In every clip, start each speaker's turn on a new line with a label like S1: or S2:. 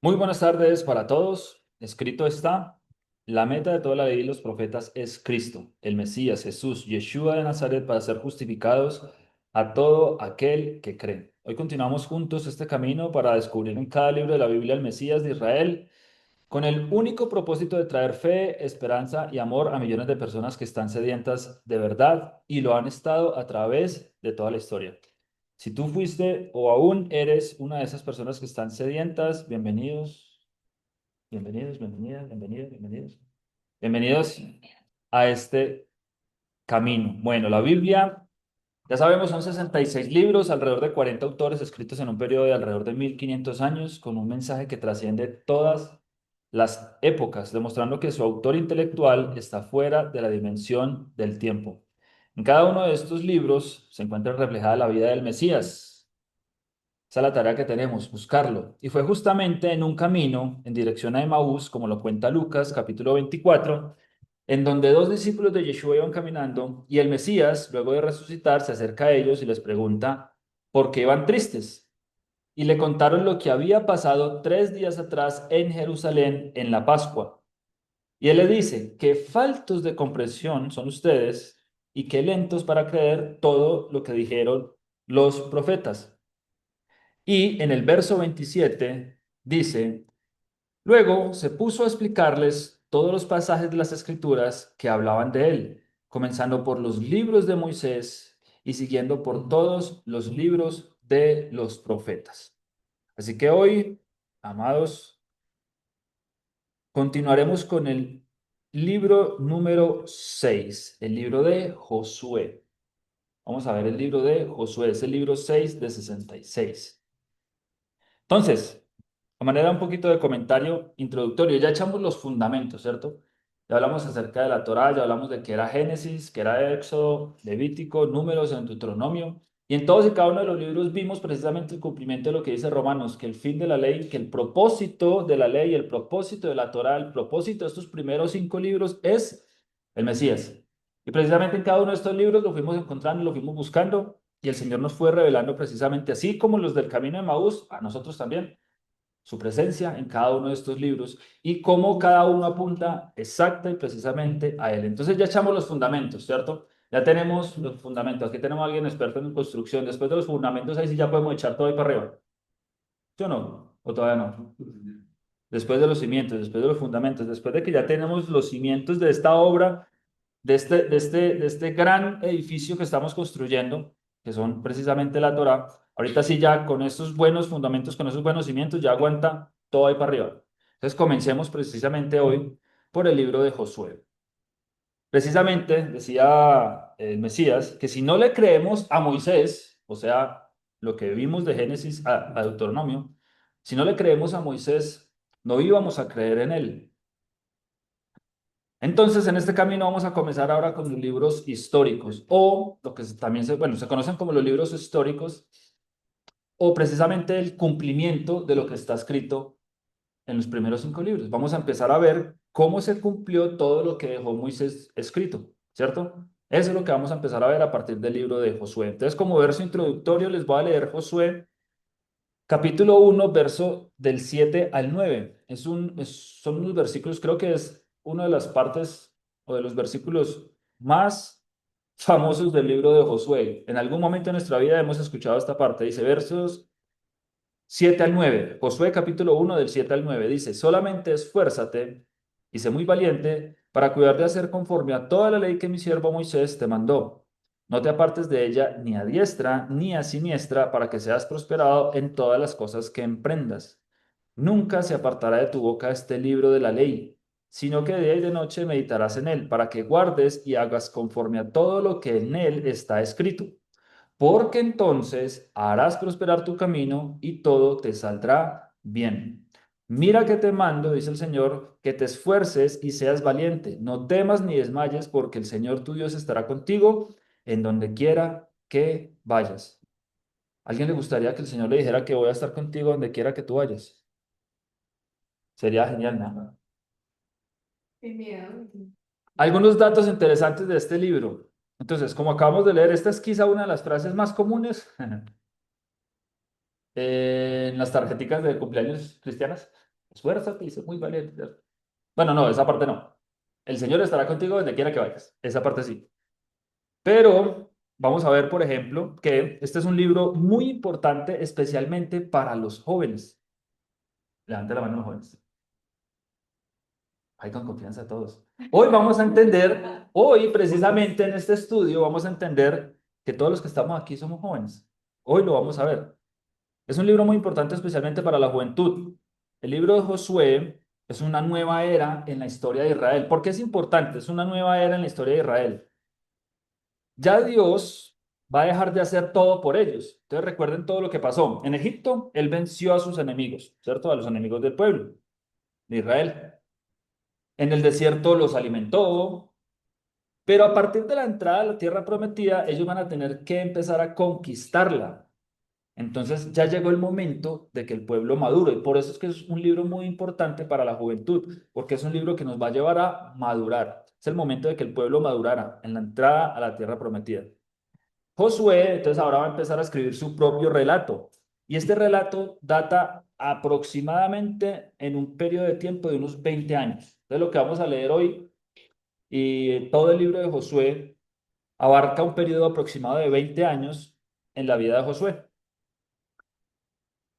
S1: Muy buenas tardes para todos. Escrito está, la meta de toda la ley y los profetas es Cristo, el Mesías, Jesús, Yeshua de Nazaret, para ser justificados a todo aquel que cree. Hoy continuamos juntos este camino para descubrir en cada libro de la Biblia el Mesías de Israel, con el único propósito de traer fe, esperanza y amor a millones de personas que están sedientas de verdad y lo han estado a través de toda la historia. Si tú fuiste o aún eres una de esas personas que están sedientas, bienvenidos, bienvenidos, bienvenidas, bienvenidos, bienvenidos. Bienvenidos a este camino. Bueno, la Biblia, ya sabemos, son 66 libros, alrededor de 40 autores escritos en un periodo de alrededor de 1500 años, con un mensaje que trasciende todas las épocas, demostrando que su autor intelectual está fuera de la dimensión del tiempo. En cada uno de estos libros se encuentra reflejada la vida del Mesías. Esa es la tarea que tenemos, buscarlo. Y fue justamente en un camino en dirección a Emaús, como lo cuenta Lucas, capítulo 24, en donde dos discípulos de Yeshua iban caminando y el Mesías, luego de resucitar, se acerca a ellos y les pregunta por qué iban tristes. Y le contaron lo que había pasado 3 días atrás en Jerusalén en la Pascua. Y él le dice, qué faltos de comprensión son ustedes y qué lentos para creer todo lo que dijeron los profetas. Y en el verso 27 dice, luego se puso a explicarles todos los pasajes de las Escrituras que hablaban de él, comenzando por los libros de Moisés y siguiendo por todos los libros de los profetas. Así que hoy, amados, continuaremos con el libro número 6, el libro de Josué. Vamos a ver el libro de Josué, es el libro 6 de 66. Entonces, de manera un poquito de comentario introductorio, ya echamos los fundamentos, ¿cierto? Ya hablamos acerca de la Torá, ya hablamos de qué era Génesis, qué era Éxodo, Levítico, Números, en Deuteronomio. Y en todos y cada uno de los libros vimos precisamente el cumplimiento de lo que dice Romanos, que el fin de la ley, que el propósito de la ley, el propósito de la Torá, el propósito de estos primeros 5 libros es el Mesías. Y precisamente en cada uno de estos libros lo fuimos encontrando, lo fuimos buscando, y el Señor nos fue revelando precisamente así como los del camino de Maús, a nosotros también su presencia en cada uno de estos libros y cómo cada uno apunta exacta y precisamente a él. Entonces ya echamos los fundamentos, ¿cierto? Ya tenemos los fundamentos. Aquí tenemos a alguien experto en construcción. Después de los fundamentos, ahí sí ya podemos echar todo ahí para arriba. ¿Sí o no? ¿O todavía no? Después de los cimientos, después de los fundamentos, después de que ya tenemos los cimientos de esta obra, de este gran edificio que estamos construyendo, que son precisamente la Torá. Ahorita sí ya con estos buenos fundamentos, con esos buenos cimientos, ya aguanta todo ahí para arriba. Entonces comencemos precisamente hoy por el libro de Josué. Precisamente decía el Mesías que si no le creemos a Moisés, o sea, lo que vimos de Génesis a Deuteronomio, si no le creemos a Moisés, no íbamos a creer en él. Entonces, en este camino vamos a comenzar ahora con los libros históricos o lo que también bueno, se conocen como los libros históricos o precisamente el cumplimiento de lo que está escrito en los primeros 5 libros. Vamos a empezar a ver cómo se cumplió todo lo que dejó Moisés escrito, ¿cierto? Eso es lo que vamos a empezar a ver a partir del libro de Josué. Entonces, como verso introductorio, les voy a leer Josué capítulo 1, verso del 7 al 9. Son unos versículos, creo que es una de las partes o de los versículos más famosos del libro de Josué. En algún momento de nuestra vida hemos escuchado esta parte. Dice versos 7 al 9. Josué capítulo 1 del 7 al 9. Dice, solamente esfuérzate y sé muy valiente para cuidar de hacer conforme a toda la ley que mi siervo Moisés te mandó. No te apartes de ella ni a diestra ni a siniestra para que seas prosperado en todas las cosas que emprendas. Nunca se apartará de tu boca este libro de la ley, sino que de día y de noche meditarás en él, para que guardes y hagas conforme a todo lo que en él está escrito, porque entonces harás prosperar tu camino y todo te saldrá bien. Mira que te mando, dice el Señor, que te esfuerces y seas valiente. No temas ni desmayes, porque el Señor tu Dios estará contigo en donde quiera que vayas. ¿A alguien le gustaría que el Señor le dijera que voy a estar contigo donde quiera que tú vayas? Sería genial, ¿no?
S2: Qué miedo.
S1: Algunos datos interesantes de este libro. Entonces, como acabamos de leer, esta es quizá una de las frases más comunes en las tarjeticas de cumpleaños cristianas. Esfuérzate y sé muy valiente. Bueno, no, esa parte no. El Señor estará contigo donde quiera que vayas. Esa parte sí. Pero vamos a ver, por ejemplo, que este es un libro muy importante, especialmente para los jóvenes. Levante la mano los jóvenes. Hay con confianza todos. Hoy vamos a entender, hoy precisamente en este estudio vamos a entender que todos los que estamos aquí somos jóvenes. Hoy lo vamos a ver. Es un libro muy importante especialmente para la juventud. El libro de Josué es una nueva era en la historia de Israel. ¿Por qué es importante? Es una nueva era en la historia de Israel. Ya Dios va a dejar de hacer todo por ellos. Entonces recuerden todo lo que pasó. En Egipto, él venció a sus enemigos, ¿cierto? A los enemigos del pueblo de Israel. En el desierto los alimentó, pero a partir de la entrada a la tierra prometida, ellos van a tener que empezar a conquistarla. Entonces ya llegó el momento de que el pueblo madure. Y por eso es que es un libro muy importante para la juventud, porque es un libro que nos va a llevar a madurar. Es el momento de que el pueblo madurara en la entrada a la tierra prometida. Josué, entonces ahora va a empezar a escribir su propio relato. Y este relato data aproximadamente en un periodo de tiempo de unos 20 años. Entonces lo que vamos a leer hoy y todo el libro de Josué abarca un periodo aproximado de 20 años en la vida de Josué.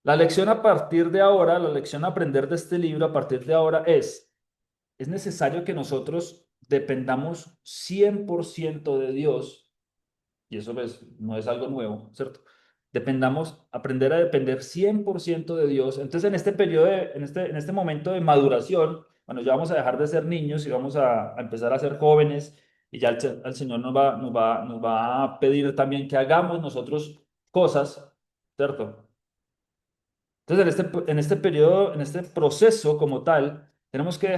S1: La lección a partir de ahora, la lección a aprender de este libro a partir de ahora es necesario que nosotros dependamos 100% de Dios, y eso pues no es algo nuevo, ¿cierto? Dependamos, aprender a depender 100% de Dios. Entonces, en este periodo, en este momento de maduración, bueno, ya vamos a dejar de ser niños y vamos a empezar a ser jóvenes, y ya el Señor nos va a pedir también que hagamos nosotros cosas, ¿cierto? Entonces, en este periodo, en este proceso como tal, tenemos que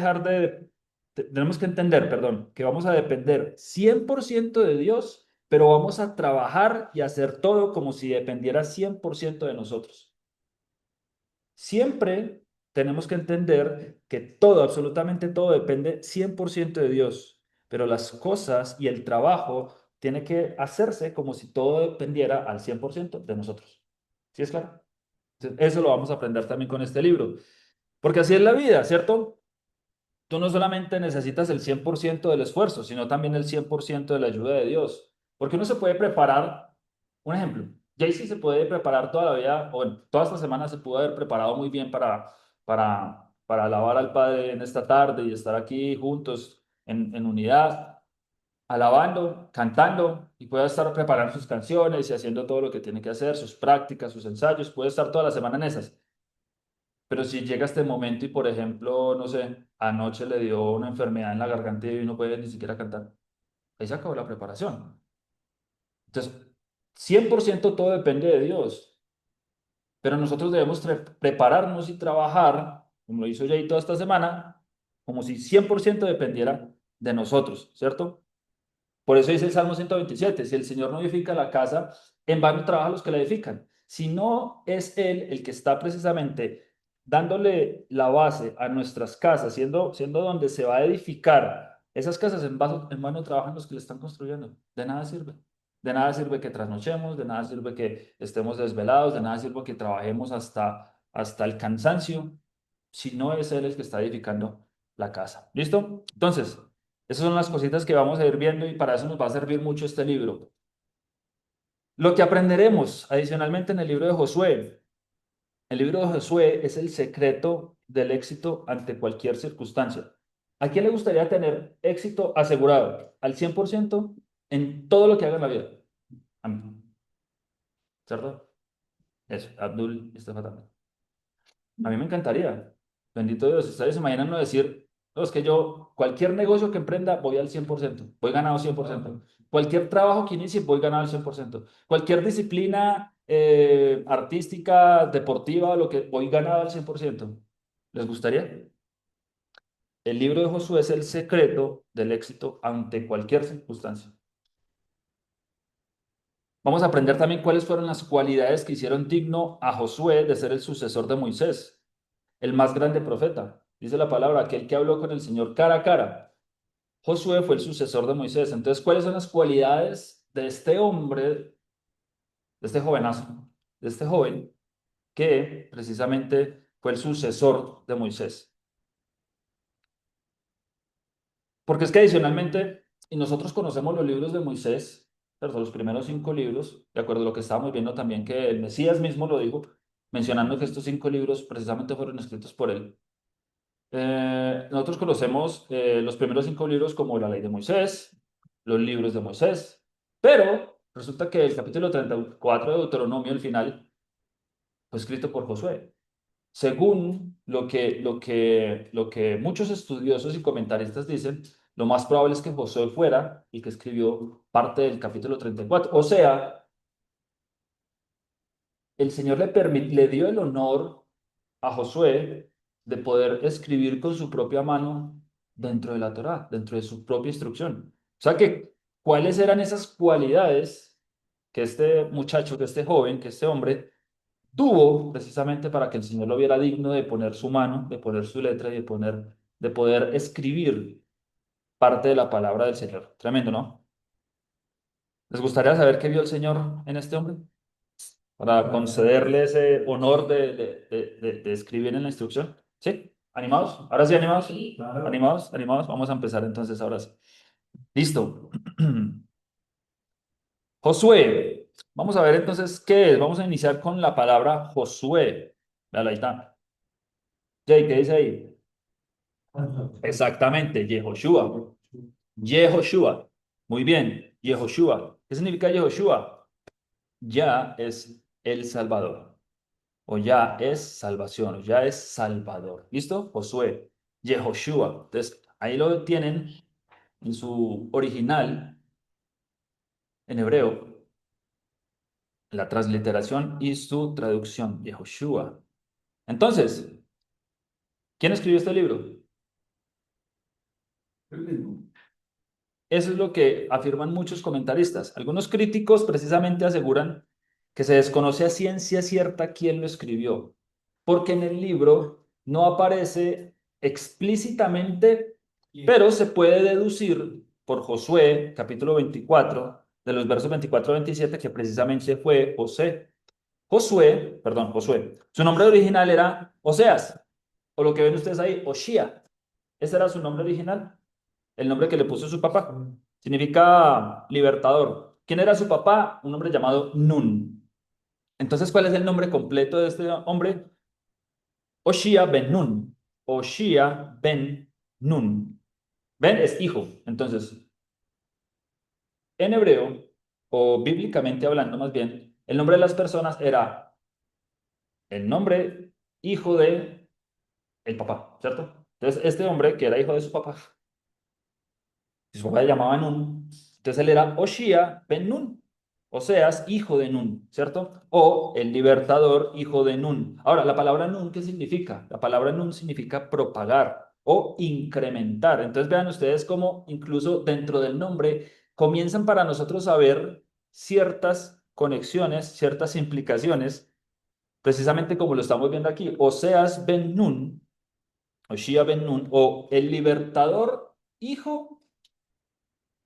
S1: entender, perdón, que vamos a depender 100% de Dios, pero vamos a trabajar y hacer todo como si dependiera 100% de nosotros. Siempre tenemos que entender que todo, absolutamente todo, depende 100% de Dios, pero las cosas y el trabajo tiene que hacerse como si todo dependiera al 100% de nosotros. ¿Sí es claro? Entonces, eso lo vamos a aprender también con este libro. Porque así es la vida, ¿cierto? Tú no solamente necesitas el 100% del esfuerzo, sino también el 100% de la ayuda de Dios. Porque uno se puede preparar, un ejemplo, Jaycee se puede preparar toda la vida, o bueno, toda esta semana se pudo haber preparado muy bien para alabar al Padre en esta tarde y estar aquí juntos en unidad, alabando, cantando, y puede estar preparando sus canciones y haciendo todo lo que tiene que hacer, sus prácticas, sus ensayos, puede estar toda la semana en esas. Pero si llega este momento y, por ejemplo, no sé, anoche le dio una enfermedad en la garganta y no puede ni siquiera cantar, ahí se acabó la preparación. Entonces, 100% todo depende de Dios, pero nosotros debemos prepararnos y trabajar, como lo hizo Jay toda esta semana, como si 100% dependiera de nosotros, ¿cierto? Por eso dice el Salmo 127, si el Señor no edifica la casa, en vano trabajan los que la edifican. Si no es Él el que está precisamente dándole la base a nuestras casas, siendo donde se va a edificar, esas casas en vano trabajan los que le están construyendo. De nada sirve. De nada sirve que trasnochemos, de nada sirve que estemos desvelados, de nada sirve que trabajemos hasta el cansancio, si no es Él el que está edificando la casa. ¿Listo? Entonces, esas son las cositas que vamos a ir viendo y para eso nos va a servir mucho este libro. Lo que aprenderemos adicionalmente en el libro de Josué. El libro de Josué es el secreto del éxito ante cualquier circunstancia. ¿A quién le gustaría tener éxito asegurado al 100% en todo lo que haga en la vida? A mí, ¿cierto? Eso, Abdul está fatando. A mí me encantaría. Bendito Dios. Ustedes se imaginan no decir, no, es que yo, cualquier negocio que emprenda, voy al 100%, voy ganado 100%. Cualquier trabajo que inicie, voy ganado al 100%. Cualquier disciplina artística, deportiva, lo que voy ganado al 100%. ¿Les gustaría? El libro de Josué es el secreto del éxito ante cualquier circunstancia. Vamos a aprender también cuáles fueron las cualidades que hicieron digno a Josué de ser el sucesor de Moisés, el más grande profeta. Dice la palabra, aquel que habló con el Señor cara a cara. Josué fue el sucesor de Moisés. Entonces, ¿cuáles son las cualidades de este hombre, de este jovenazo, de este joven, que precisamente fue el sucesor de Moisés. Porque es que adicionalmente, y nosotros conocemos los libros de Moisés, ¿cierto? Los primeros 5 libros, de acuerdo a lo que estábamos viendo también que el Mesías mismo lo dijo, mencionando que estos 5 libros precisamente fueron escritos por él. Nosotros conocemos los primeros 5 libros como la ley de Moisés, los libros de Moisés, pero resulta que el capítulo 34 de Deuteronomio, el final, fue escrito por Josué. Según lo que muchos estudiosos y comentaristas dicen, lo más probable es que Josué fuera el que escribió parte del capítulo 34. O sea, el Señor le dio el honor a Josué de poder escribir con su propia mano dentro de la Torá, dentro de su propia instrucción. O sea que, ¿cuáles eran esas cualidades que este muchacho, que este joven, que este hombre tuvo precisamente para que el Señor lo viera digno de poner su mano, de poner su letra y de poder escribir parte de la palabra del Señor? Tremendo, ¿no? ¿Les gustaría saber qué vio el Señor en este hombre? Para concederle ese honor de escribir en la instrucción. ¿Sí? ¿Animados? ¿Ahora sí, animados?
S2: Sí, claro.
S1: ¿Animados? ¿Animados? Vamos a empezar entonces ahora sí. Listo. Josué. Vamos a ver entonces qué es. Vamos a iniciar con la palabra Josué. Véala, ahí está. Jay, ¿qué dice ahí? Exactamente, Yehoshua. Yehoshua. Muy bien, Yehoshua. ¿Qué significa Yehoshua? Ya es el Salvador. O ya es salvación, o ya es Salvador. ¿Listo? Josué. Yehoshua. Entonces, ahí lo tienen en su original, en hebreo, la transliteración y su traducción. Yehoshua. Entonces, ¿quién escribió este libro? Eso es lo que afirman muchos comentaristas. Algunos críticos precisamente aseguran que se desconoce a ciencia cierta quién lo escribió, porque en el libro no aparece explícitamente, pero se puede deducir por Josué, capítulo 24, de los versos 24 a 27, que precisamente fue José. Josué. Su nombre original era Oseas, o lo que ven ustedes ahí, Oshía. Ese era su nombre original, el nombre que le puso su papá. Significa libertador. ¿Quién era su papá? Un hombre llamado Nun. Entonces, ¿cuál es el nombre completo de este hombre? Oshia ben Nun. Oshia ben Nun. Ben es hijo. Entonces, en hebreo, o bíblicamente hablando más bien, el nombre de las personas era el nombre hijo de el papá, ¿cierto? Entonces, este hombre que era hijo de su papá, su papá le llamaba Nun, entonces él era Oshia ben Nun, Oseas, hijo de Nun, ¿cierto? O el libertador, hijo de Nun. Ahora, la palabra Nun, ¿qué significa? La palabra Nun significa propagar o incrementar. Entonces vean ustedes cómo incluso dentro del nombre comienzan para nosotros a ver ciertas conexiones, ciertas implicaciones, precisamente como lo estamos viendo aquí. Oseas ben Nun, Oshia ben Nun, o el libertador, hijo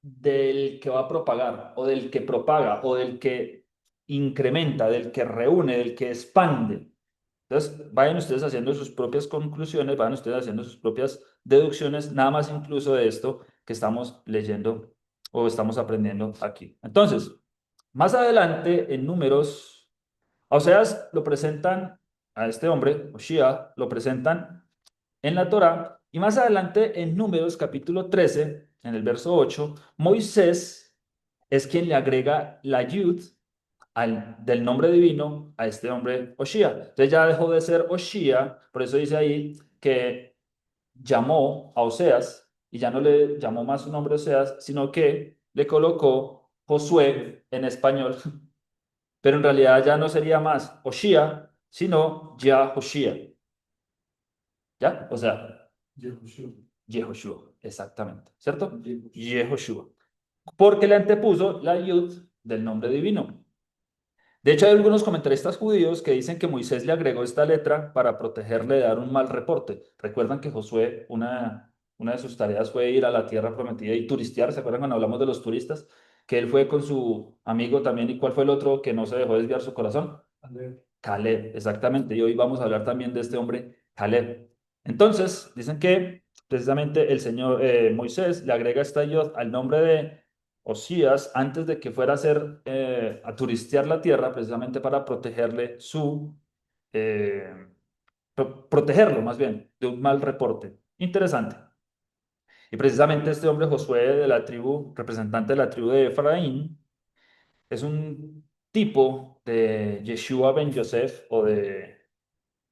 S1: del que va a propagar, o del que propaga, o del que incrementa, del que reúne, del que expande. Entonces, vayan ustedes haciendo sus propias conclusiones, vayan ustedes haciendo sus propias deducciones, nada más incluso de esto que estamos leyendo o estamos aprendiendo aquí. Entonces, más adelante en Números, a Oseas lo presentan a este hombre, Oshia, lo presentan en la Torá. Y más adelante, en Números capítulo 13, en el verso 8, Moisés es quien le agrega la yud del nombre divino a este hombre Oshia. Entonces ya dejó de ser Oshia, por eso dice ahí que llamó a Oseas y ya no le llamó más su nombre Oseas, sino que le colocó Josué en español, pero en realidad ya no sería más Oshia, sino Yahoshia. ¿Ya? O sea, Yehoshua, exactamente, ¿cierto? Yehoshua. Porque le antepuso la yud del nombre divino. De hecho, hay algunos comentaristas judíos que dicen que Moisés le agregó esta letra para protegerle de dar un mal reporte. Recuerdan que Josué, una de sus tareas fue ir a la tierra prometida y turistear. ¿Se acuerdan cuando hablamos de los turistas? Que él fue con su amigo también. ¿Y cuál fue el otro que no se dejó desviar su corazón? Caleb, exactamente. Y hoy vamos a hablar también de este hombre, Caleb. Entonces, dicen que precisamente el señor Moisés le agrega esta yod al nombre de Osías antes de que fuera a hacer, a turistear la tierra, precisamente para protegerle eh, protegerlo más bien de un mal reporte. Interesante. Y precisamente este hombre Josué de la tribu, representante de la tribu de Efraín, es un tipo de Yeshua ben Yosef o de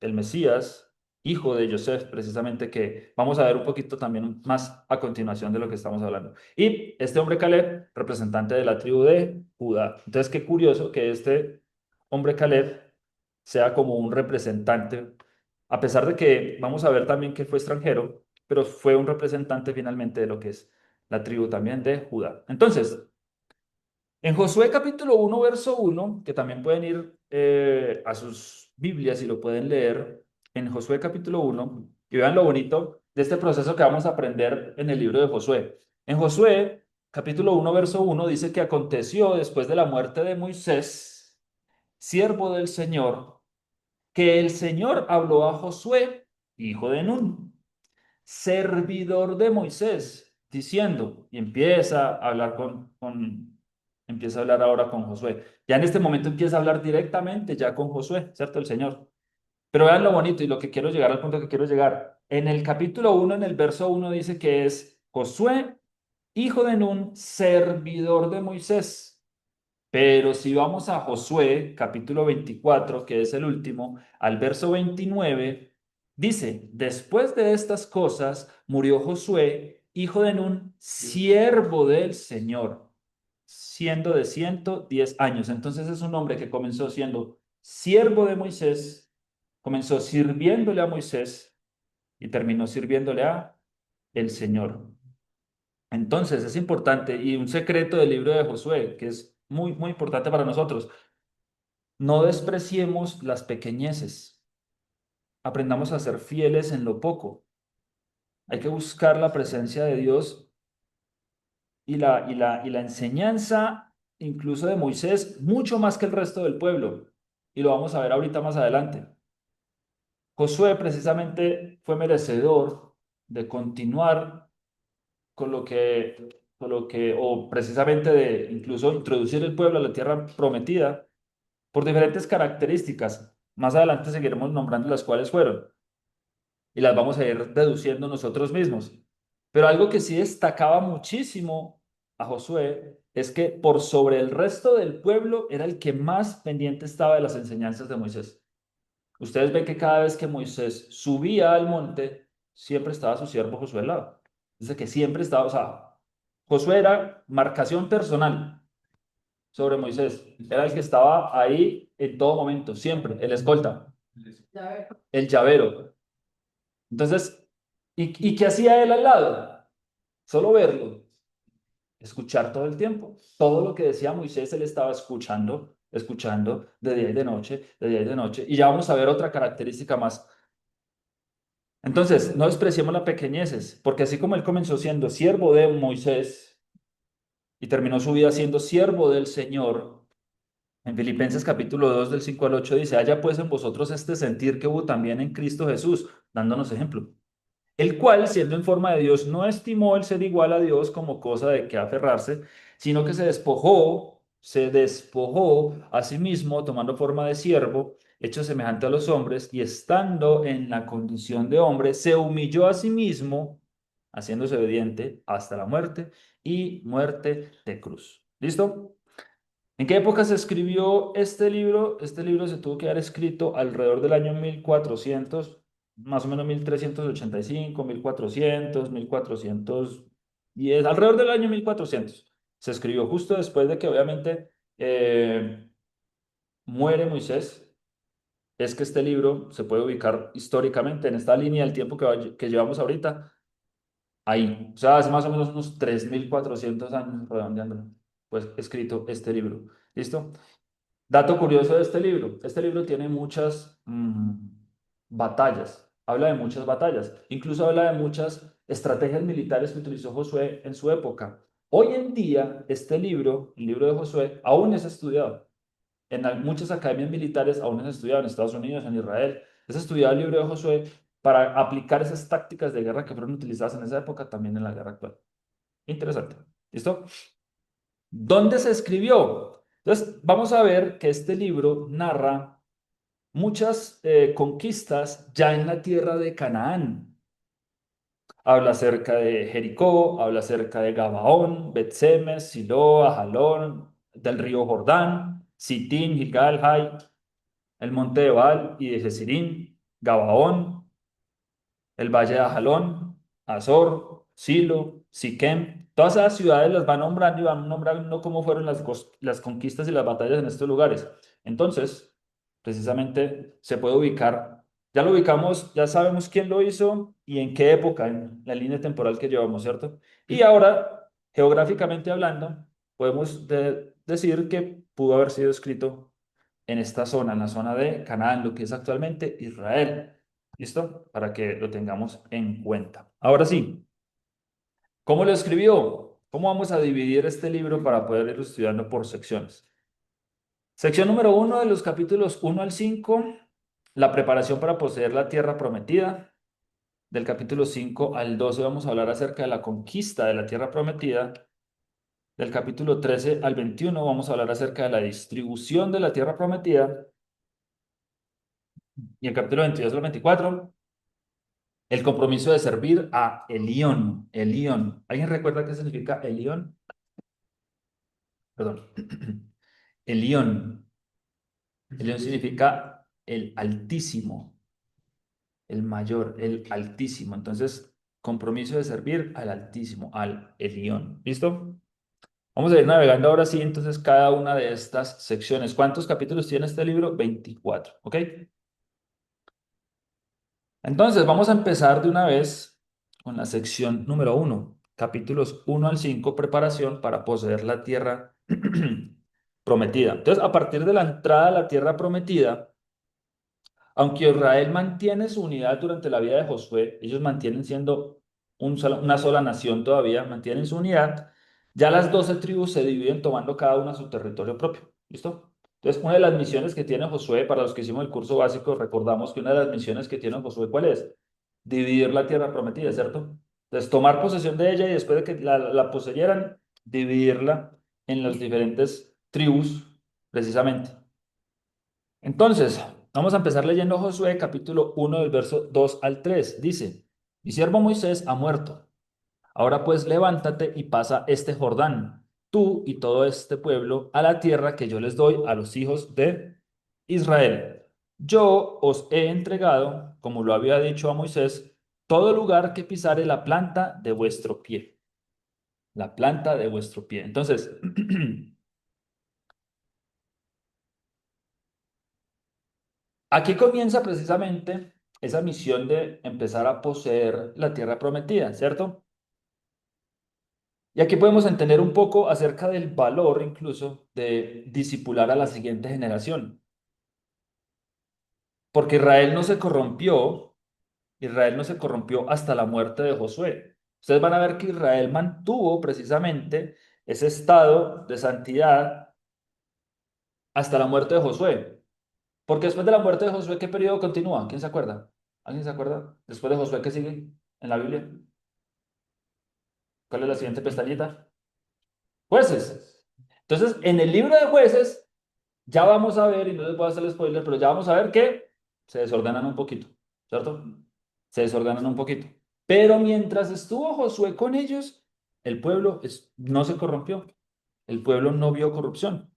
S1: el Mesías, hijo de Yosef, precisamente, que vamos a ver un poquito también más a continuación de lo que estamos hablando. Y este hombre Caleb, representante de la tribu de Judá. Entonces, qué curioso que este hombre Caleb sea como un representante, a pesar de que vamos a ver también que fue extranjero, pero fue un representante finalmente de lo que es la tribu también de Judá. Entonces, en Josué capítulo 1 verso 1 que también pueden ir a sus Biblias y lo pueden leer, en Josué capítulo 1 y vean lo bonito de este proceso que vamos a aprender en el libro de Josué. En Josué capítulo 1 verso 1 dice que aconteció después de la muerte de Moisés, siervo del Señor, que el Señor habló a Josué, hijo de Nun, servidor de Moisés, diciendo, y empieza a hablar empieza a hablar ahora con Josué. Ya en este momento empieza a hablar directamente ya con Josué, ¿cierto? El Señor. Pero vean lo bonito y lo que quiero llegar al punto que quiero llegar. En el capítulo 1 en el verso 1 dice que es Josué, hijo de Nun, servidor de Moisés. Pero si vamos a Josué, capítulo 24 que es el último, al verso 29 dice, después de estas cosas murió Josué, hijo de Nun, siervo del Señor, siendo de 110 años. Entonces es un hombre que comenzó siendo siervo de Moisés, comenzó sirviéndole a Moisés y terminó sirviéndole a el Señor. Entonces es importante y un secreto del libro de Josué, que es muy, muy importante para nosotros. No despreciemos las pequeñeces. Aprendamos a ser fieles en lo poco. Hay que buscar la presencia de Dios y la enseñanza incluso de Moisés, mucho más que el resto del pueblo. Y lo vamos a ver ahorita más adelante. Josué precisamente fue merecedor de continuar o precisamente de incluso introducir el pueblo a la tierra prometida por diferentes características. Más adelante seguiremos nombrando las cuales fueron y las vamos a ir deduciendo nosotros mismos. Pero algo que sí destacaba muchísimo a Josué es que por sobre el resto del pueblo era el que más pendiente estaba de las enseñanzas de Moisés. Ustedes ven que cada vez que Moisés subía al monte, siempre estaba su siervo Josué al lado. Dice que siempre estaba, o sea, Josué era marcación personal sobre Moisés. Era el que estaba ahí en todo momento, siempre, el escolta, el llavero. Entonces, ¿y qué hacía él al lado? Solo verlo, escuchar todo el tiempo. Todo lo que decía Moisés, él estaba escuchando, escuchando de día y de noche, de día y de noche. Y ya vamos a ver otra característica más. Entonces, no despreciemos las pequeñeces, porque así como él comenzó siendo siervo de Moisés y terminó su vida siendo siervo del Señor, en Filipenses capítulo 2 del 5 al 8 dice, haya pues en vosotros este sentir que hubo también en Cristo Jesús, dándonos ejemplo, el cual, siendo en forma de Dios, no estimó el ser igual a Dios como cosa de que aferrarse, sino que se despojó a sí mismo, tomando forma de siervo, hecho semejante a los hombres, y estando en la condición de hombre, se humilló a sí mismo, haciéndose obediente hasta la muerte y muerte de cruz. ¿Listo? ¿En qué época se escribió este libro? Este libro se tuvo que haber escrito alrededor del año 1400, más o menos 1385, 1400, 1410, alrededor del año 1400. Se escribió justo después de que obviamente muere Moisés. Es que este libro se puede ubicar históricamente en esta línea del tiempo que llevamos ahorita, ahí. O sea, hace más o menos unos 3400 años, redondeándolo, pues escrito este libro. ¿Listo? Dato curioso de este libro tiene muchas batallas, habla de muchas batallas, incluso habla de muchas estrategias militares que utilizó Josué en su época. Hoy en día, este libro, el libro de Josué, aún es estudiado. muchas academias militares aún es estudiado en Estados Unidos, en Israel. Es estudiado el libro de Josué para aplicar esas tácticas de guerra que fueron utilizadas en esa época también en la guerra actual. Interesante. ¿Listo? ¿Dónde se escribió? Entonces, vamos a ver que este libro narra muchas conquistas ya en la tierra de Canaán. Habla acerca de Jericó, habla acerca de Gabaón, Bet-Semes, Silo, Ajalón, del río Jordán, Sitín, Gilgal, Jai, el monte de Baal y de Jesirín, Gabaón, el valle de Ajalón, Azor, Silo, Siquem. Todas esas ciudades las va nombrando y van nombrando cómo fueron las conquistas y las batallas en estos lugares. Entonces, precisamente se puede ubicar, ya lo ubicamos, ya sabemos quién lo hizo y en qué época, en la línea temporal que llevamos, ¿cierto? Y ahora, geográficamente hablando, podemos decir que pudo haber sido escrito en esta zona, en la zona de Canaán, lo que es actualmente Israel. ¿Listo? Para que lo tengamos en cuenta. Ahora sí, ¿cómo lo escribió? ¿Cómo vamos a dividir este libro para poder irlo estudiando por secciones? Sección número 1 de los capítulos 1 al 5, la preparación para poseer la tierra prometida. Del capítulo 5 al 12 vamos a hablar acerca de la conquista de la tierra prometida. Del capítulo 13 al 21 vamos a hablar acerca de la distribución de la tierra prometida. Y el capítulo 22 al 24, el compromiso de servir a Elión. Elión. ¿Alguien recuerda qué significa Elión? Perdón. Elión. Elión significa el Altísimo, el mayor, el Altísimo. Entonces, compromiso de servir al Altísimo, al Elión. ¿Listo? Vamos a ir navegando ahora sí, entonces, cada una de estas secciones. ¿Cuántos capítulos tiene este libro? 24. ¿Ok? Entonces, vamos a empezar de una vez con la sección número 1, capítulos 1 al 5, preparación para poseer la tierra prometida. Entonces, a partir de la entrada a la tierra prometida, aunque Israel mantiene su unidad durante la vida de Josué, ellos mantienen siendo una sola nación todavía, mantienen su unidad, ya las 12 tribus se dividen tomando cada una su territorio propio. ¿Listo? Entonces, una de las misiones que tiene Josué, para los que hicimos el curso básico, recordamos que una de las misiones que tiene Josué, ¿cuál es? Dividir la tierra prometida, ¿cierto? Entonces, tomar posesión de ella y después de que la poseyeran, dividirla en las diferentes tribus, precisamente. Entonces, vamos a empezar leyendo Josué capítulo 1 del verso 2 al 3. Dice, mi siervo Moisés ha muerto. Ahora pues levántate y pasa este Jordán, tú y todo este pueblo, a la tierra que yo les doy a los hijos de Israel. Yo os he entregado, como lo había dicho a Moisés, todo lugar que pisare la planta de vuestro pie. La planta de vuestro pie. Entonces, aquí comienza precisamente esa misión de empezar a poseer la tierra prometida, ¿cierto? Y aquí podemos entender un poco acerca del valor incluso de discipular a la siguiente generación, porque Israel no se corrompió hasta la muerte de Josué. Ustedes van a ver que Israel mantuvo precisamente ese estado de santidad hasta la muerte de Josué, porque después de la muerte de Josué, ¿qué periodo continúa? ¿Quién se acuerda? ¿Alguien se acuerda? Después de Josué, ¿qué sigue en la Biblia? ¿Cuál es la siguiente pestañita? Jueces. Entonces, en el libro de jueces, ya vamos a ver, y no les voy a hacer el spoiler, pero ya vamos a ver que se desordenan un poquito, ¿cierto? Se desordenan un poquito. Pero mientras estuvo Josué con ellos, el pueblo no se corrompió. El pueblo no vio corrupción.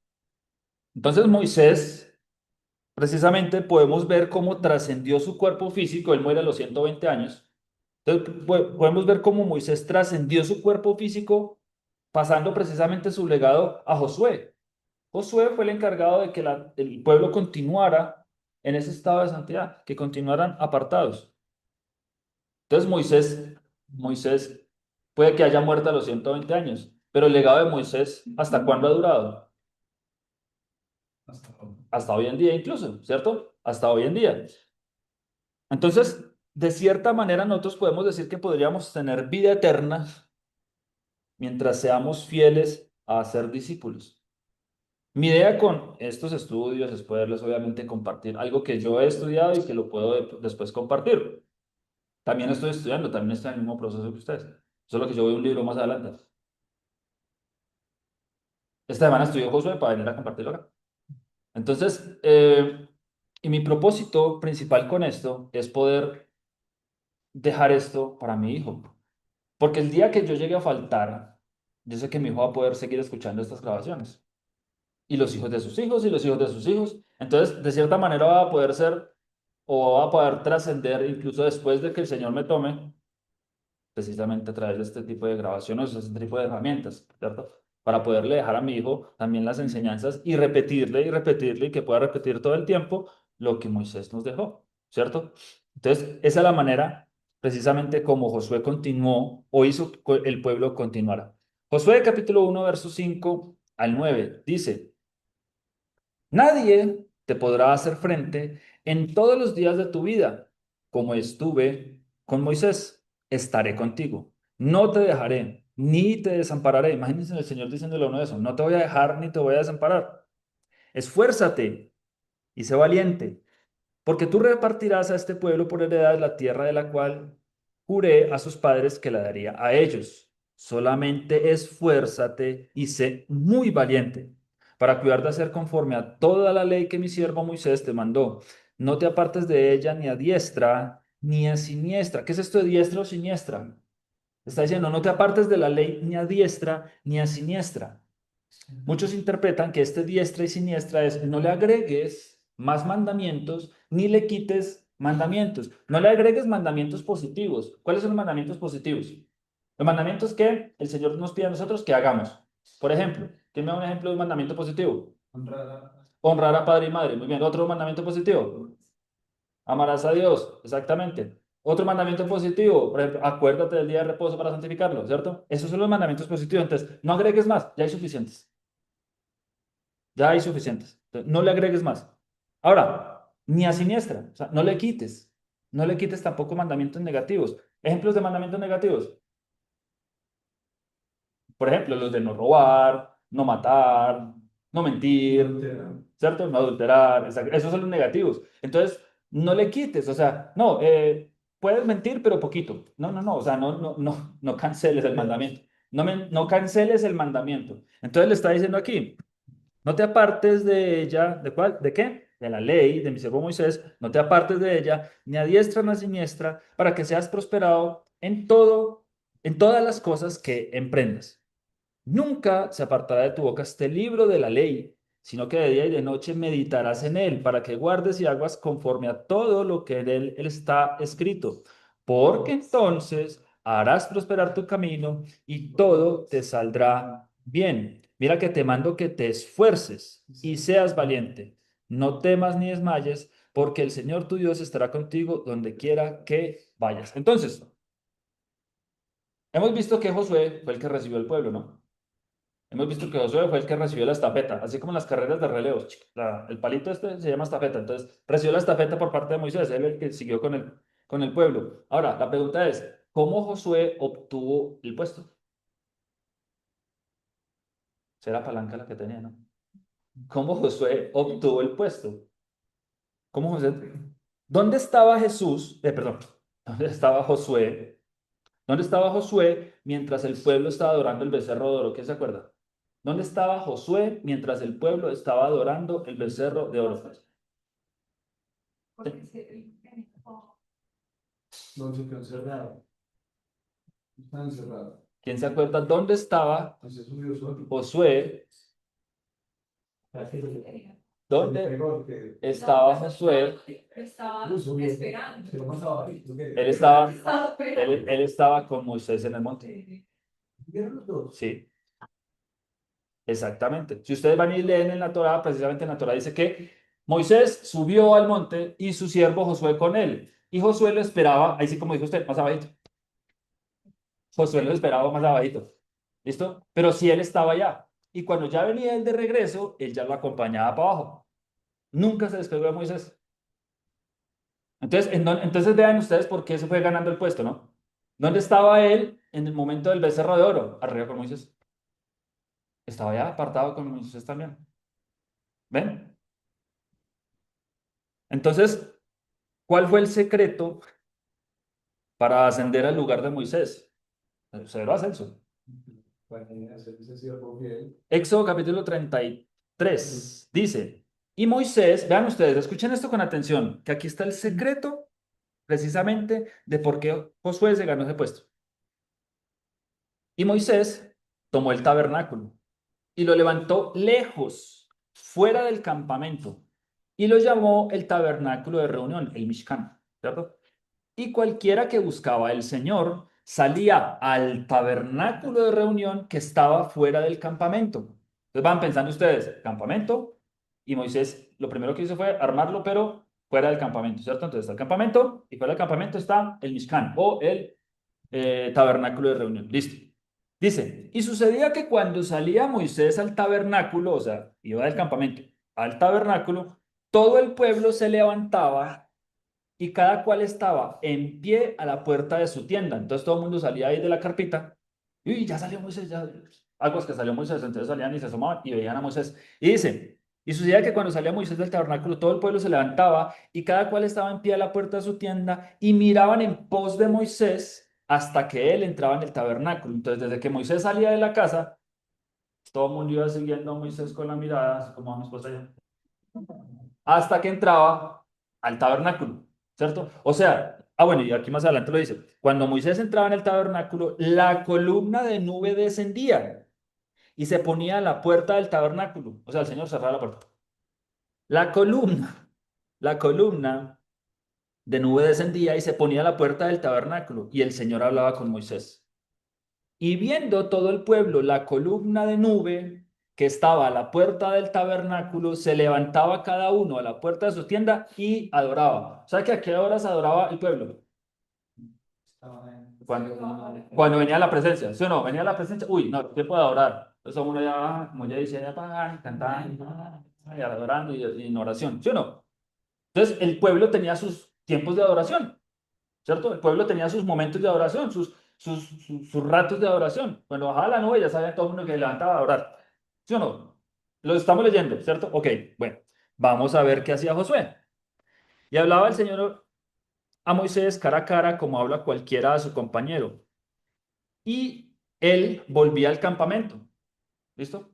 S1: Entonces, Moisés, precisamente, podemos ver cómo trascendió su cuerpo físico. Él muere a los 120 años. Entonces, podemos ver cómo Moisés trascendió su cuerpo físico pasando precisamente su legado a Josué. Josué fue el encargado de que el pueblo continuara en ese estado de santidad, que continuaran apartados. Entonces Moisés puede que haya muerto a los 120 años, pero el legado de Moisés, ¿hasta cuándo ha durado? Hasta hoy en día incluso, ¿cierto? Hasta hoy en día. Entonces, de cierta manera, nosotros podemos decir que podríamos tener vida eterna mientras seamos fieles a ser discípulos. Mi idea con estos estudios es poderles obviamente compartir algo que yo he estudiado y que lo puedo después compartir. También estoy estudiando, también estoy en el mismo proceso que ustedes. Solo que yo voy a un libro más adelante. Esta semana estudio Josué para venir a compartirlo acá. Entonces, y mi propósito principal con esto es poder dejar esto para mi hijo. Porque el día que yo llegue a faltar, yo sé que mi hijo va a poder seguir escuchando estas grabaciones. Y los hijos de sus hijos y los hijos de sus hijos. Entonces, de cierta manera va a poder ser o va a poder trascender incluso después de que el Señor me tome, precisamente a través de este tipo de grabaciones, este tipo de herramientas, ¿cierto? Para poderle dejar a mi hijo también las enseñanzas y repetirle y que pueda repetir todo el tiempo lo que Moisés nos dejó, ¿cierto? Entonces, esa es la manera precisamente como Josué continuó o hizo que el pueblo continuara. Josué capítulo 1, versos 5 al 9 dice, nadie te podrá hacer frente en todos los días de tu vida, como estuve con Moisés, estaré contigo. No te dejaré, ni te desampararé. Imagínense el Señor diciéndole a uno eso, no te voy a dejar ni te voy a desamparar. Esfuérzate y sé valiente, porque tú repartirás a este pueblo por heredad la tierra de la cual juré a sus padres que la daría a ellos. Solamente esfuérzate y sé muy valiente para cuidar de hacer conforme a toda la ley que mi siervo Moisés te mandó. No te apartes de ella ni a diestra ni a siniestra. ¿Qué es esto de diestra o siniestra? Está diciendo, no te apartes de la ley ni a diestra ni a siniestra. Muchos interpretan que este diestra y siniestra es no le agregues más mandamientos ni le quites mandamientos. No le agregues mandamientos positivos. ¿Cuáles son los mandamientos positivos? Los mandamientos que el Señor nos pide a nosotros que hagamos. Por ejemplo, ¿quién me da un ejemplo de un mandamiento positivo? Honrar a padre y madre. Muy bien. Otro mandamiento positivo. Amarás a Dios. Exactamente. Otro mandamiento positivo, por ejemplo, acuérdate del día de reposo para santificarlo, ¿cierto? Esos son los mandamientos positivos. Entonces, no agregues más, ya hay suficientes. Ya hay suficientes. Entonces, no le agregues más. Ahora, ni a siniestra. O sea, no le quites. No le quites tampoco mandamientos negativos. Ejemplos de mandamientos negativos. Por ejemplo, los de no robar, no matar, no mentir, ¿cierto? No adulterar. Esos son los negativos. Entonces, no le quites. O sea, no, puedes mentir, pero poquito. No, no, no. O sea, no canceles el mandamiento. No canceles el mandamiento. Entonces le está diciendo aquí. No te apartes de ella, ¿de cuál? ¿De qué? De la ley de mi siervo Moisés, no te apartes de ella, ni a diestra ni a siniestra, para que seas prosperado en todo, en todas las cosas que emprendas. Nunca se apartará de tu boca este libro de la ley, sino que de día y de noche meditarás en él, para que guardes y hagas conforme a todo lo que en él está escrito. Porque entonces harás prosperar tu camino y todo te saldrá bien. Mira que te mando que te esfuerces y seas valiente. No temas ni desmayes, porque el Señor tu Dios estará contigo donde quiera que vayas. Entonces, hemos visto que Josué fue el que recibió el pueblo, ¿no? Hemos visto que Josué fue el que recibió la estafeta, así como en las carreras de relevos. El palito este se llama estafeta. Entonces, recibió la estafeta por parte de Moisés, él el que siguió con el pueblo. Ahora, la pregunta es, ¿cómo Josué obtuvo el puesto? Será palanca la que tenía, ¿no? ¿Cómo Josué obtuvo el puesto? ¿Cómo José? ¿Dónde estaba Jesús? Perdón, ¿dónde estaba Josué? ¿Dónde estaba Josué mientras el pueblo estaba adorando el becerro de oro? ¿Quién se acuerda? ¿Dónde estaba Josué mientras el pueblo estaba adorando el becerro de oro?
S2: Porque se
S3: No se quedó encerrado. Está encerrado.
S1: ¿Quién se acuerda dónde estaba
S3: Y se subió solo.
S1: Josué? ¿Dónde estaba Josué?
S2: estaba
S3: Subió.
S2: esperando.
S3: Se lo pasaba ahí.
S1: Él estaba con Moisés en el monte.
S3: ¿Vieron los dos?
S1: Sí, exactamente. Si ustedes van y leen en la Torá, precisamente en la Torá dice que Moisés subió al monte y su siervo Josué con él. Y Josué lo esperaba, ahí sí como dijo usted, más abajito. Josué lo esperaba más abajito. ¿Listo? Pero si él estaba allá. Y cuando ya venía él de regreso, él ya lo acompañaba para abajo. Nunca se despegó de Moisés. Entonces, entonces vean ustedes por qué se fue ganando el puesto, ¿no? ¿Dónde estaba él en el momento del becerro de oro? Arriba con Moisés. Estaba ya apartado con Moisés también. ¿Ven? Entonces, ¿cuál fue el secreto para ascender al lugar de Moisés? Cero ascenso.
S3: Para hacer ese siervo fiel.
S1: Éxodo capítulo 33 dice, y Moisés, vean ustedes, escuchen esto con atención, que aquí está el secreto precisamente de por qué Josué se ganó ese puesto. Y Moisés tomó el tabernáculo y lo levantó lejos, fuera del campamento, y lo llamó el tabernáculo de reunión, el Mishkan, ¿cierto? Y cualquiera que buscaba al Señor salía al tabernáculo de reunión que estaba fuera del campamento. Entonces van pensando ustedes, campamento, y Moisés lo primero que hizo fue armarlo, pero fuera del campamento, ¿cierto? Entonces está el campamento y fuera del campamento está el Mishkan o el tabernáculo de reunión. Listo. Dice, y sucedía que cuando salía Moisés al tabernáculo, o sea, iba del campamento al tabernáculo, todo el pueblo se levantaba y cada cual estaba en pie a la puerta de su tienda. Entonces todo el mundo salía ahí de la carpita. Y ya salió Moisés, ya. Algo es que salió Moisés, entonces salían y se asomaban y veían a Moisés. Y dice, y sucedía que cuando salía Moisés del tabernáculo, todo el pueblo se levantaba y cada cual estaba en pie a la puerta de su tienda y miraban en pos de Moisés hasta que él entraba en el tabernáculo. Entonces, desde que Moisés salía de la casa, todo el mundo iba siguiendo a Moisés con la mirada, así como vamos pues allá, hasta que entraba al tabernáculo, ¿cierto? O sea, bueno, y aquí más adelante lo dice, cuando Moisés entraba en el tabernáculo, la columna de nube descendía y se ponía a la puerta del tabernáculo. O sea, el Señor cerraba la puerta. La columna, la columna de nube descendía y se ponía a la puerta del tabernáculo y el Señor hablaba con Moisés. Y viendo todo el pueblo la columna de nube que estaba a la puerta del tabernáculo, se levantaba cada uno a la puerta de su tienda y adoraba. O sea que a qué horas adoraba el pueblo. Cuando venía la presencia, ¿sí o no? Venía la presencia, uy, no, tiempo de adorar. Entonces uno ya, como ya dice, ya pagan, cantando, y adorando y en oración, ¿sí o no? Entonces el pueblo tenía sus tiempos de adoración. ¿Cierto? El pueblo tenía sus momentos de adoración, sus ratos de adoración. Cuando bajaba la nube ya sabía todo el mundo que se levantaba a adorar. ¿Sí o no? Lo estamos leyendo, ¿cierto? Ok, bueno, vamos a ver qué hacía Josué. Y hablaba el Señor a Moisés cara a cara como habla cualquiera a su compañero. Y él volvía al campamento. ¿Listo?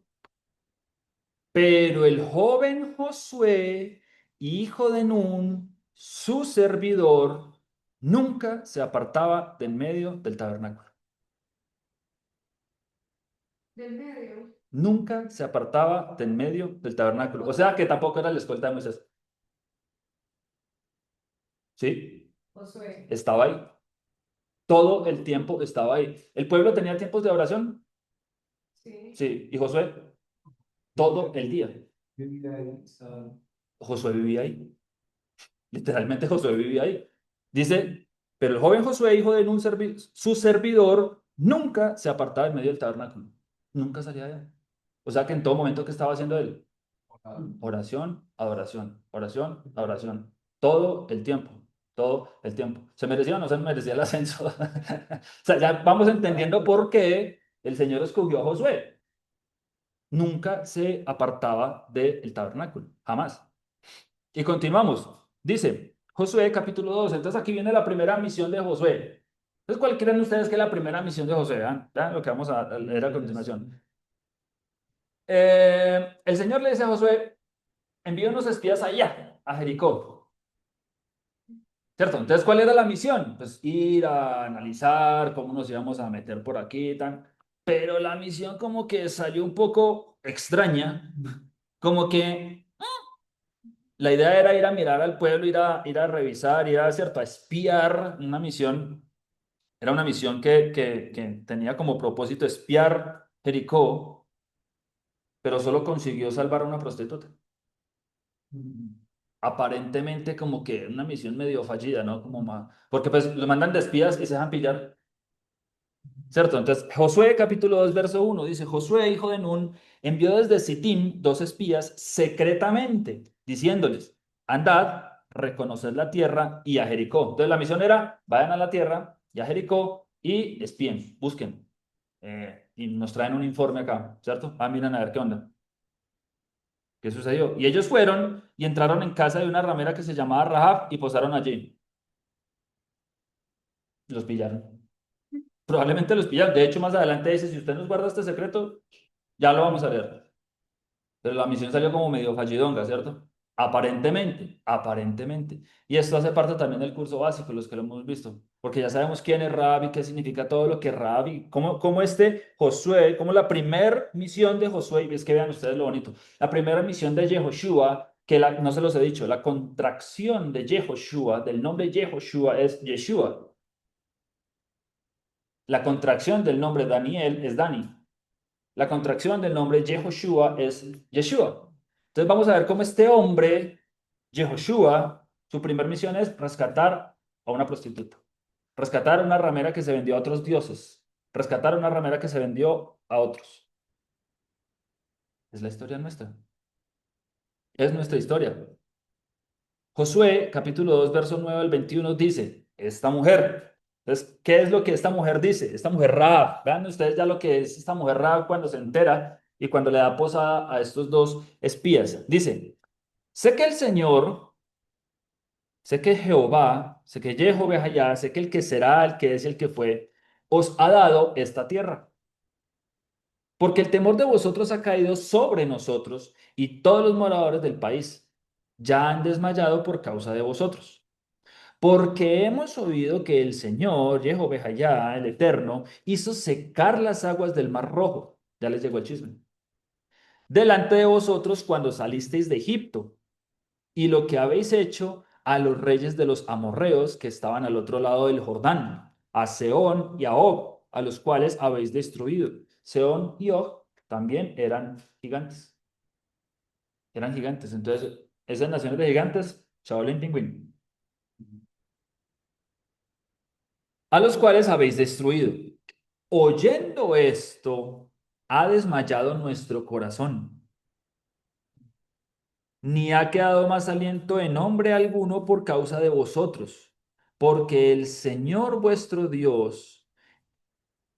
S1: Pero el joven Josué, hijo de Nun, su servidor, nunca se apartaba del medio del tabernáculo.
S2: Del medio.
S1: Nunca se apartaba del medio del tabernáculo. O sea que tampoco era la escolta de Moisés. ¿Sí?
S2: Josué.
S1: Estaba ahí. Todo el tiempo estaba ahí. ¿El pueblo tenía tiempos de oración?
S2: Sí.
S1: Sí. ¿Y Josué? Todo el día.
S3: Vivir ahí,
S1: Josué vivía ahí. Literalmente Josué vivía ahí. Dice, pero el joven Josué, hijo de Nun, su servidor, nunca se apartaba del medio del tabernáculo. Nunca salía de ahí. O sea que en todo momento, ¿qué estaba haciendo él? Oración, adoración, oración, adoración. Todo el tiempo, todo el tiempo. ¿Se merecía o no se merecía el ascenso? O sea, ya vamos entendiendo por qué el Señor escogió a Josué. Nunca se apartaba del tabernáculo, jamás. Y continuamos. Dice Josué capítulo 2. Entonces aquí viene la primera misión de Josué. Entonces, ¿cuál creen ustedes que es la primera misión de Josué? Vean lo que vamos a leer a continuación. El Señor le dice a Josué, envía unos espías allá, a Jericó. ¿Cierto? Entonces, ¿cuál era la misión? Pues ir a analizar cómo nos íbamos a meter por aquí y tal. Pero la misión como que salió un poco extraña, como que la idea era ir a mirar al pueblo, ir a revisar, ¿cierto? A espiar una misión. Era una misión que tenía como propósito espiar Jericó, pero solo consiguió salvar a una prostituta. Aparentemente como que una misión medio fallida, ¿no? Como más, porque pues lo mandan de espías y se dejan pillar, ¿cierto? Entonces, Josué capítulo 2 verso 1 dice, Josué, hijo de Nun, envió desde Sittim dos espías secretamente, diciéndoles, andad, reconoced la tierra y a Jericó. Entonces, la misión era, vayan a la tierra y a Jericó y espíen, busquen. Y nos traen un informe acá, ¿cierto? Miren a ver qué onda. ¿Qué sucedió? Y ellos fueron y entraron en casa de una ramera que se llamaba Rahab y posaron allí. Los pillaron. Probablemente los pillaron. De hecho, más adelante dice, si usted nos guarda este secreto, ya lo vamos a leer. Pero la misión salió como medio fallidonga, ¿cierto? Aparentemente, aparentemente. Y esto hace parte también del curso básico, los que lo hemos visto, porque ya sabemos quién es Rahab y qué significa todo lo que Rahab y cómo este Josué, cómo la primera misión de Josué, y es que vean ustedes lo bonito, la primera misión de Yehoshua, que no se los he dicho, la contracción de Yehoshua, del nombre Yehoshua es Yeshua. La contracción del nombre Daniel es Dani. La contracción del nombre Yehoshua es Yeshua. Entonces vamos a ver cómo este hombre, Yehoshua, su primera misión es rescatar a una prostituta, rescatar a una ramera que se vendió a otros dioses, rescatar a una ramera que se vendió a otros. Es la historia nuestra. Es nuestra historia. Josué, capítulo 2, verso 9 al 21, dice, esta mujer. Entonces, ¿qué es lo que esta mujer dice? Esta mujer Rahab. Vean ustedes ya lo que es esta mujer Rahab cuando se entera y cuando le da posada a estos dos espías. Dice, sé que el Señor, sé que Jehová, sé que Jehová, sé que el que será, el que es y el que fue, os ha dado esta tierra. Porque el temor de vosotros ha caído sobre nosotros y todos los moradores del país ya han desmayado por causa de vosotros. Porque hemos oído que el Señor, Jehová, el Eterno, hizo secar las aguas del Mar Rojo. Ya les llegó el chisme. Delante de vosotros cuando salisteis de Egipto, y lo que habéis hecho a los reyes de los amorreos que estaban al otro lado del Jordán, a Sehón y a Og, a los cuales habéis destruido. Sehón y Og también eran gigantes. Eran gigantes. Entonces, esas naciones de gigantes, Shaolin Pingüín. A los cuales habéis destruido. Oyendo esto, ha desmayado nuestro corazón, ni ha quedado más aliento en hombre alguno por causa de vosotros, porque el Señor vuestro Dios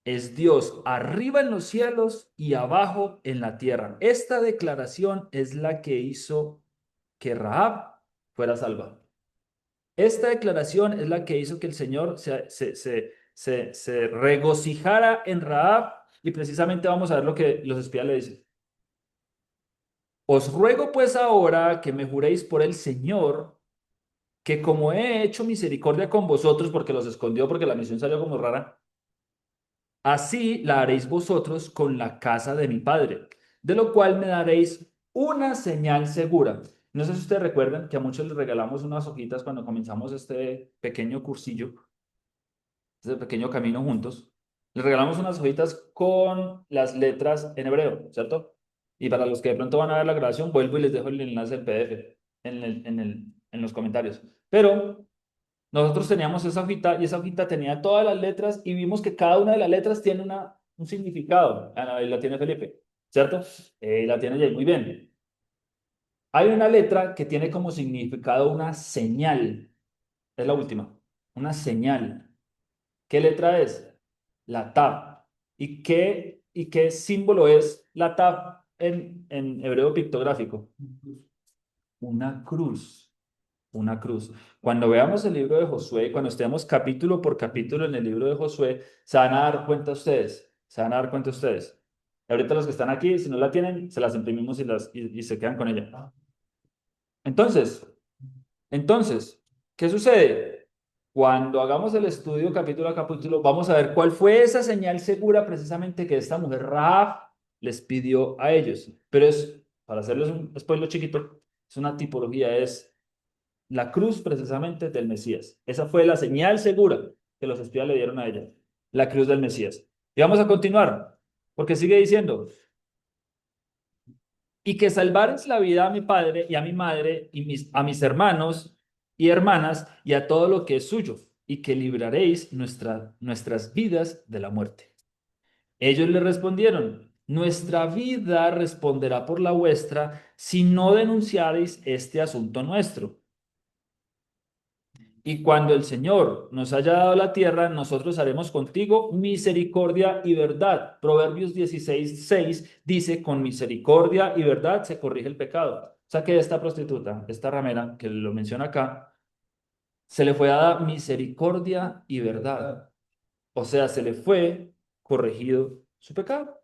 S1: es Dios arriba en los cielos y abajo en la tierra. Esta declaración es la que hizo que Rahab fuera salva. Esta declaración es la que hizo que el Señor se regocijara en Rahab, y precisamente vamos a ver lo que los espías le dicen. Os ruego pues ahora que me juréis por el Señor, que como he hecho misericordia con vosotros, porque los escondió, porque la misión salió como rara, así la haréis vosotros con la casa de mi padre, de lo cual me daréis una señal segura. No sé si ustedes recuerdan que a muchos les regalamos unas hojitas cuando comenzamos este pequeño cursillo, este pequeño camino juntos. Les regalamos unas hojitas con las letras en hebreo, ¿cierto? Y para los que de pronto van a ver la grabación, vuelvo y les dejo el enlace del PDF en los comentarios. Pero nosotros teníamos esa hojita y esa hojita tenía todas las letras y vimos que cada una de las letras tiene un significado. Ahí la tiene Felipe, ¿cierto? La tiene Jay, muy bien. Hay una letra que tiene como significado una señal. Es la última. Una señal. ¿Qué letra es? La Tav. ¿Y qué símbolo es la Tav en hebreo pictográfico? Una cruz. Una cruz. Cuando veamos el libro de Josué, cuando estemos capítulo por capítulo en el libro de Josué, se van a dar cuenta ustedes. Se van a dar cuenta ustedes. Y ahorita los que están aquí, si no la tienen, se las imprimimos y se quedan con ella. Entonces, ¿qué sucede? Cuando hagamos el estudio capítulo a capítulo, vamos a ver cuál fue esa señal segura precisamente que esta mujer Rahab les pidió a ellos. Pero para hacerles un spoiler chiquito, es una tipología, es la cruz precisamente del Mesías. Esa fue la señal segura que los espías le dieron a ella, la cruz del Mesías. Y vamos a continuar, porque sigue diciendo, y que salvares la vida a mi padre y a mi madre y a mis hermanos y hermanas y a todo lo que es suyo, y que libraréis nuestras vidas de la muerte. Ellos le respondieron, nuestra vida responderá por la vuestra si no denunciareis este asunto nuestro. Y cuando el Señor nos haya dado la tierra, nosotros haremos contigo misericordia y verdad. Proverbios 16:6 dice, con misericordia y verdad se corrige el pecado. O sea que esta prostituta, esta ramera, que lo menciona acá, se le fue dada misericordia y verdad. O sea, se le fue corregido su pecado.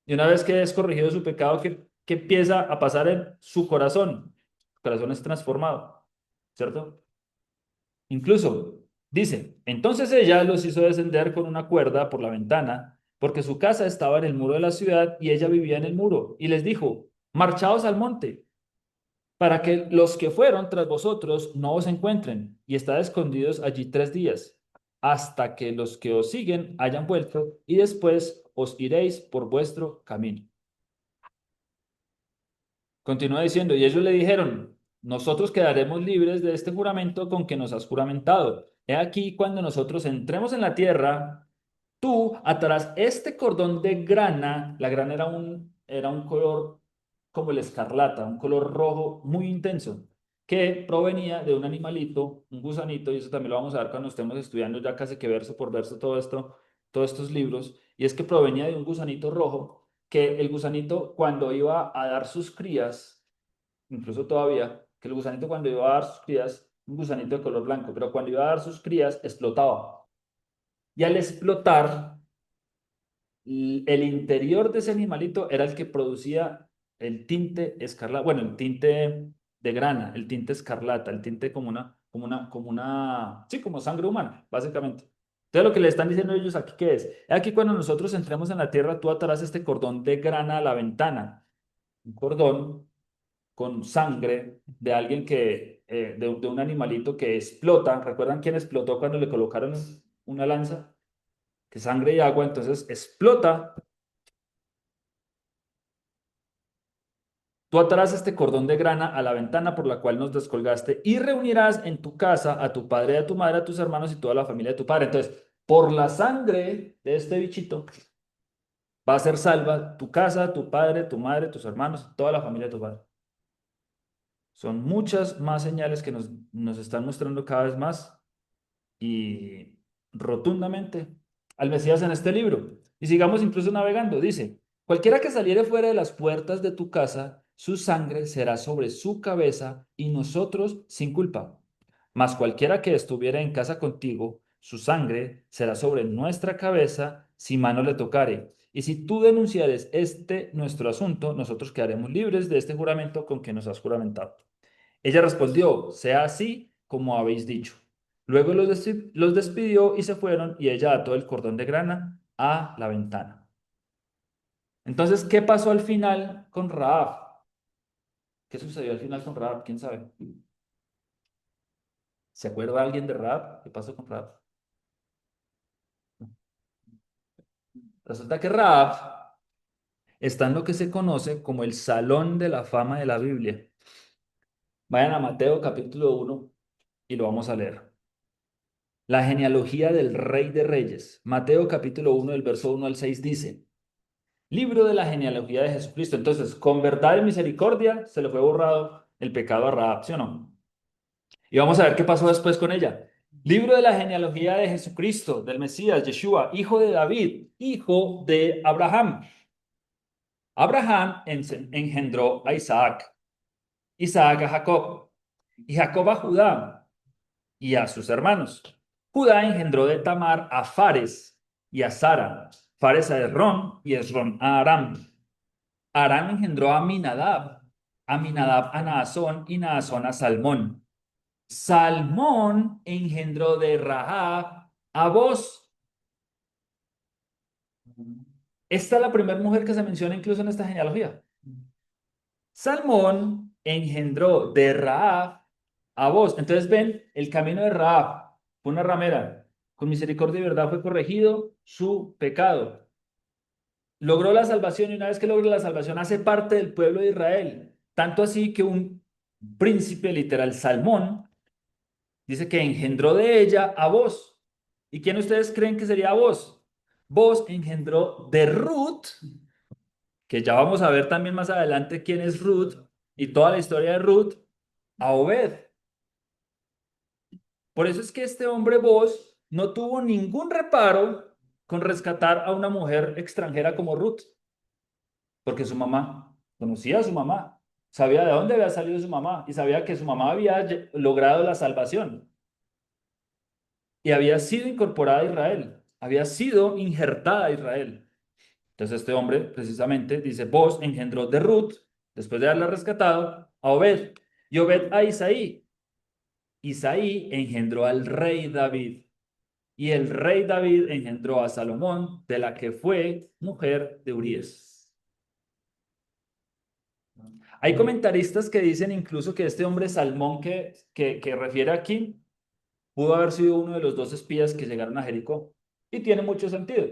S1: Y una vez que es corregido su pecado, ¿qué empieza a pasar en su corazón? Su corazón es transformado, ¿cierto? Incluso dice, entonces ella los hizo descender con una cuerda por la ventana, porque su casa estaba en el muro de la ciudad y ella vivía en el muro, y les dijo, marchaos al monte, para que los que fueron tras vosotros no os encuentren, y estad escondidos allí 3 días, hasta que los que os siguen hayan vuelto, y después os iréis por vuestro camino. Continúa diciendo, y ellos le dijeron, nosotros quedaremos libres de este juramento con que nos has juramentado. He aquí, cuando nosotros entremos en la tierra, tú atarás este cordón de grana. La grana era un color como el escarlata, un color rojo muy intenso, que provenía de un animalito, un gusanito, y eso también lo vamos a ver cuando estemos estudiando ya casi que verso por verso todo esto, todos estos libros, y es que provenía de un gusanito rojo, que el gusanito cuando iba a dar sus crías, incluso todavía, que el gusanito cuando iba a dar sus crías, un gusanito de color blanco, pero cuando iba a dar sus crías explotaba. Y al explotar, el interior de ese animalito era el que producía el tinte escarlata, bueno, el tinte de grana, el tinte escarlata, el tinte sí, como sangre humana, básicamente. Entonces lo que le están diciendo ellos aquí, ¿qué es? Aquí cuando nosotros entremos en la tierra, tú atarás este cordón de grana a la ventana, un cordón con sangre de alguien de un animalito que explota. ¿Recuerdan quién explotó cuando le colocaron una lanza? Que sangre y agua, entonces explota. Tú atarás este cordón de grana a la ventana por la cual nos descolgaste y reunirás en tu casa a tu padre, a tu madre, a tus hermanos y toda la familia de tu padre. Entonces, por la sangre de este bichito va a ser salva tu casa, tu padre, tu madre, tus hermanos, toda la familia de tu padre. Son muchas más señales que nos están mostrando cada vez más y rotundamente al Mesías en este libro. Y sigamos incluso navegando. Dice, cualquiera que saliere fuera de las puertas de tu casa, su sangre será sobre su cabeza y nosotros sin culpa. Mas cualquiera que estuviera en casa contigo, su sangre será sobre nuestra cabeza si mano le tocare. Y si tú denunciares este nuestro asunto, nosotros quedaremos libres de este juramento con que nos has juramentado. Ella respondió, sea así como habéis dicho. Luego los despidió y se fueron y ella ató el cordón de grana a la ventana. Entonces, ¿qué pasó al final con Rahab? ¿Qué sucedió al final con Rahab? ¿Quién sabe? ¿Se acuerda alguien de Rahab? ¿Qué pasó con Rahab? Resulta que Rahab está en lo que se conoce como el Salón de la Fama de la Biblia. Vayan a Mateo capítulo 1 y lo vamos a leer. La genealogía del Rey de Reyes. Mateo capítulo 1 del verso 1 al 6 dice, libro de la genealogía de Jesucristo. Entonces, con verdad y misericordia se le fue borrado el pecado a Rahab, ¿sí o no? Y vamos a ver qué pasó después con ella. Libro de la genealogía de Jesucristo, del Mesías, Yeshua, hijo de David, hijo de Abraham. Abraham engendró a Isaac, Isaac a Jacob, y Jacob a Judá y a sus hermanos. Judá engendró de Tamar a Fares y a Sara, Fares a Esrón y Esrón a Aram. Aram engendró a Aminadab a Naasón y Naasón a Salmón. Salmón engendró de Rahab a Boz. Esta es la primera mujer que se menciona incluso en esta genealogía. Salmón engendró de Rahab a Boz. Entonces ven, el camino de Rahab fue una ramera. Con misericordia y verdad fue corregido su pecado. Logró la salvación y una vez que logra la salvación hace parte del pueblo de Israel. Tanto así que un príncipe literal, Salmón, dice que engendró de ella a Boz. ¿Y quién ustedes creen que sería Boz? Boz engendró de Ruth, que ya vamos a ver también más adelante quién es Ruth y toda la historia de Ruth, a Obed. Por eso es que este hombre Boaz no tuvo ningún reparo con rescatar a una mujer extranjera como Ruth, porque su mamá conocía a su mamá, sabía de dónde había salido su mamá y sabía que su mamá había logrado la salvación y había sido incorporada a Israel, había sido injertada a Israel. Entonces este hombre precisamente dice, Boaz engendró de Ruth, después de haberla rescatado, a Obed, y Obed a Isaí. Isaí engendró al rey David, y el rey David engendró a Salomón, de la que fue mujer de Urías. Hay comentaristas que dicen incluso que este hombre Salmón que refiere aquí pudo haber sido uno de los dos espías que llegaron a Jericó. Y tiene mucho sentido.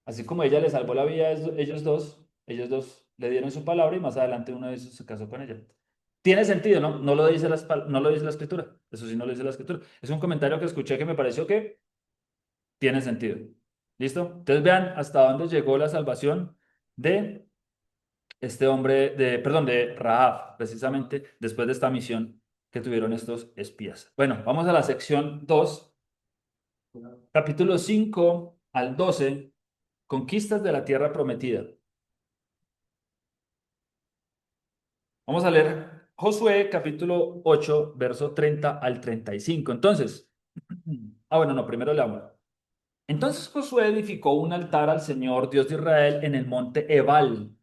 S1: Así como ella le salvó la vida a ellos dos le dieron su palabra y más adelante uno de esos se casó con ella. Tiene sentido, ¿no? No lo dice no lo dice la escritura. Eso sí no lo dice la escritura. Es un comentario que escuché que me pareció que tiene sentido. ¿Listo? Entonces vean hasta dónde llegó la salvación de este hombre, perdón, de Rahab, precisamente después de esta misión que tuvieron estos espías. Bueno, vamos a la sección 2, capítulo 5 al 12, conquistas de la tierra prometida. Vamos a leer Josué capítulo 8, verso 30 al 35. Entonces, bueno, no, primero leamos. Entonces Josué edificó un altar al Señor, Dios de Israel, en el monte Ebal,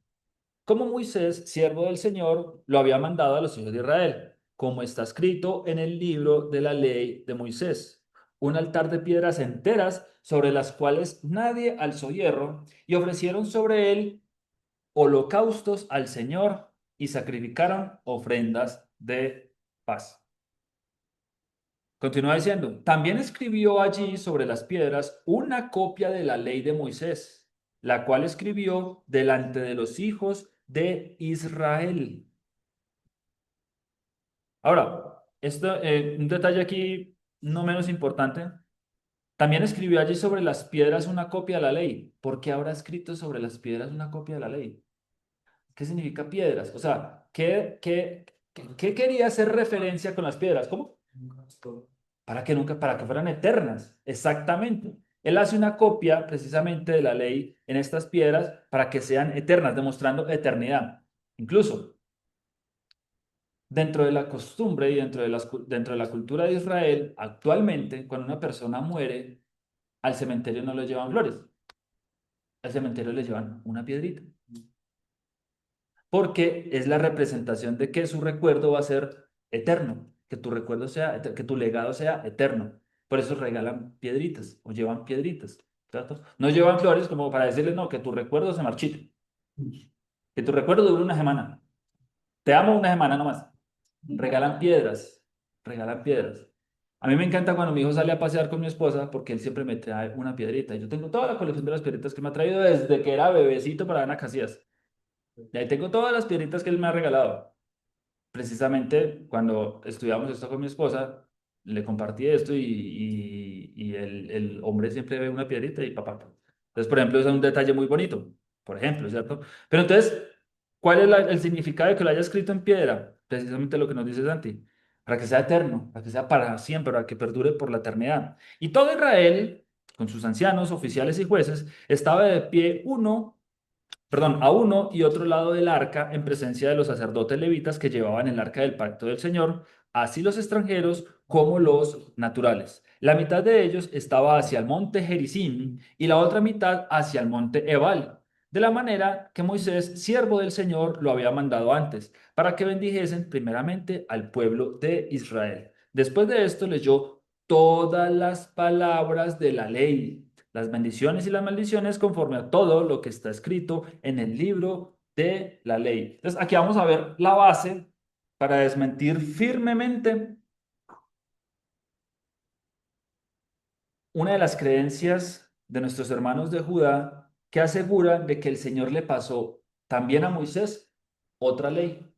S1: como Moisés, siervo del Señor, lo había mandado a los hijos de Israel, como está escrito en el libro de la ley de Moisés. Un altar de piedras enteras sobre las cuales nadie alzó hierro, y ofrecieron sobre él holocaustos al Señor y sacrificaron ofrendas de paz. Continúa diciendo, también escribió allí sobre las piedras una copia de la ley de Moisés, la cual escribió delante de los hijos de Israel. Ahora, un detalle aquí no menos importante, también escribió allí sobre las piedras una copia de la ley. ¿Por qué habrá escrito sobre las piedras una copia de la ley? ¿Qué significa piedras? O sea, ¿qué quería hacer referencia con las piedras? ¿Cómo? Para que fueran eternas. Exactamente. Él hace una copia precisamente de la ley en estas piedras para que sean eternas, demostrando eternidad. Incluso dentro de la costumbre y dentro de la cultura de Israel, actualmente, cuando una persona muere, al cementerio no le llevan flores, al cementerio le llevan una piedrita, porque es la representación de que su recuerdo va a ser eterno, que tu recuerdo sea, que tu legado sea eterno. Por eso regalan piedritas o llevan piedritas, ¿cierto? No llevan flores como para decirle, no, que tu recuerdo se marchite, que tu recuerdo dure una semana. Te amo una semana nomás. Regalan piedras, regalan piedras. A mí me encanta cuando mi hijo sale a pasear con mi esposa porque él siempre me trae una piedrita. Y yo tengo toda la colección de las piedritas que me ha traído desde que era bebecito para Ana Casillas. Y ahí tengo todas las piedritas que él me ha regalado. Precisamente cuando estudiamos esto con mi esposa, le compartí esto y el hombre siempre ve una piedrita y papá. Entonces, por ejemplo, es un detalle muy bonito, por ejemplo, ¿cierto? Pero entonces, ¿cuál es el significado de que lo haya escrito en piedra? Precisamente lo que nos dice Santi, para que sea eterno, para que sea para siempre, para que perdure por la eternidad. Y todo Israel, con sus ancianos, oficiales y jueces, estaba de pie a uno y otro lado del arca en presencia de los sacerdotes levitas que llevaban el arca del pacto del Señor, así los extranjeros como los naturales. La mitad de ellos estaba hacia el monte Gerizim y la otra mitad hacia el monte Ebal, de la manera que Moisés, siervo del Señor, lo había mandado antes, para que bendijesen primeramente al pueblo de Israel. Después de esto leyó todas las palabras de la ley, las bendiciones y las maldiciones conforme a todo lo que está escrito en el libro de la ley. Entonces, aquí vamos a ver la base para desmentir firmemente una de las creencias de nuestros hermanos de Judá que aseguran de que el Señor le pasó también a Moisés otra ley,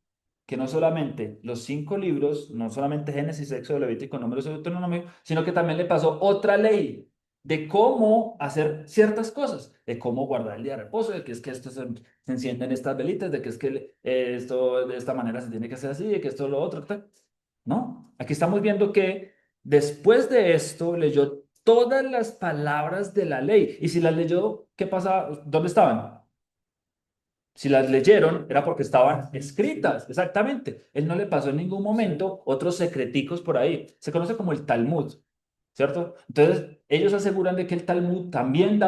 S1: que no solamente los 5 libros, no solamente Génesis, Éxodo, Levítico, Números y Deuteronomio, sino que también le pasó otra ley de cómo hacer ciertas cosas, de cómo guardar el día de reposo, de que es que esto se encienden estas velitas, de que es que esto de esta manera se tiene que hacer así, de que esto lo otro, tal. No, aquí estamos viendo que después de esto leyó todas las palabras de la ley. Y si las leyó, ¿qué pasa? ¿Dónde estaban? Si las leyeron, era porque estaban escritas, exactamente. Él no le pasó en ningún momento otros secreticos por ahí. Se conoce como el Talmud, ¿cierto? Entonces, ellos aseguran de que el Talmud también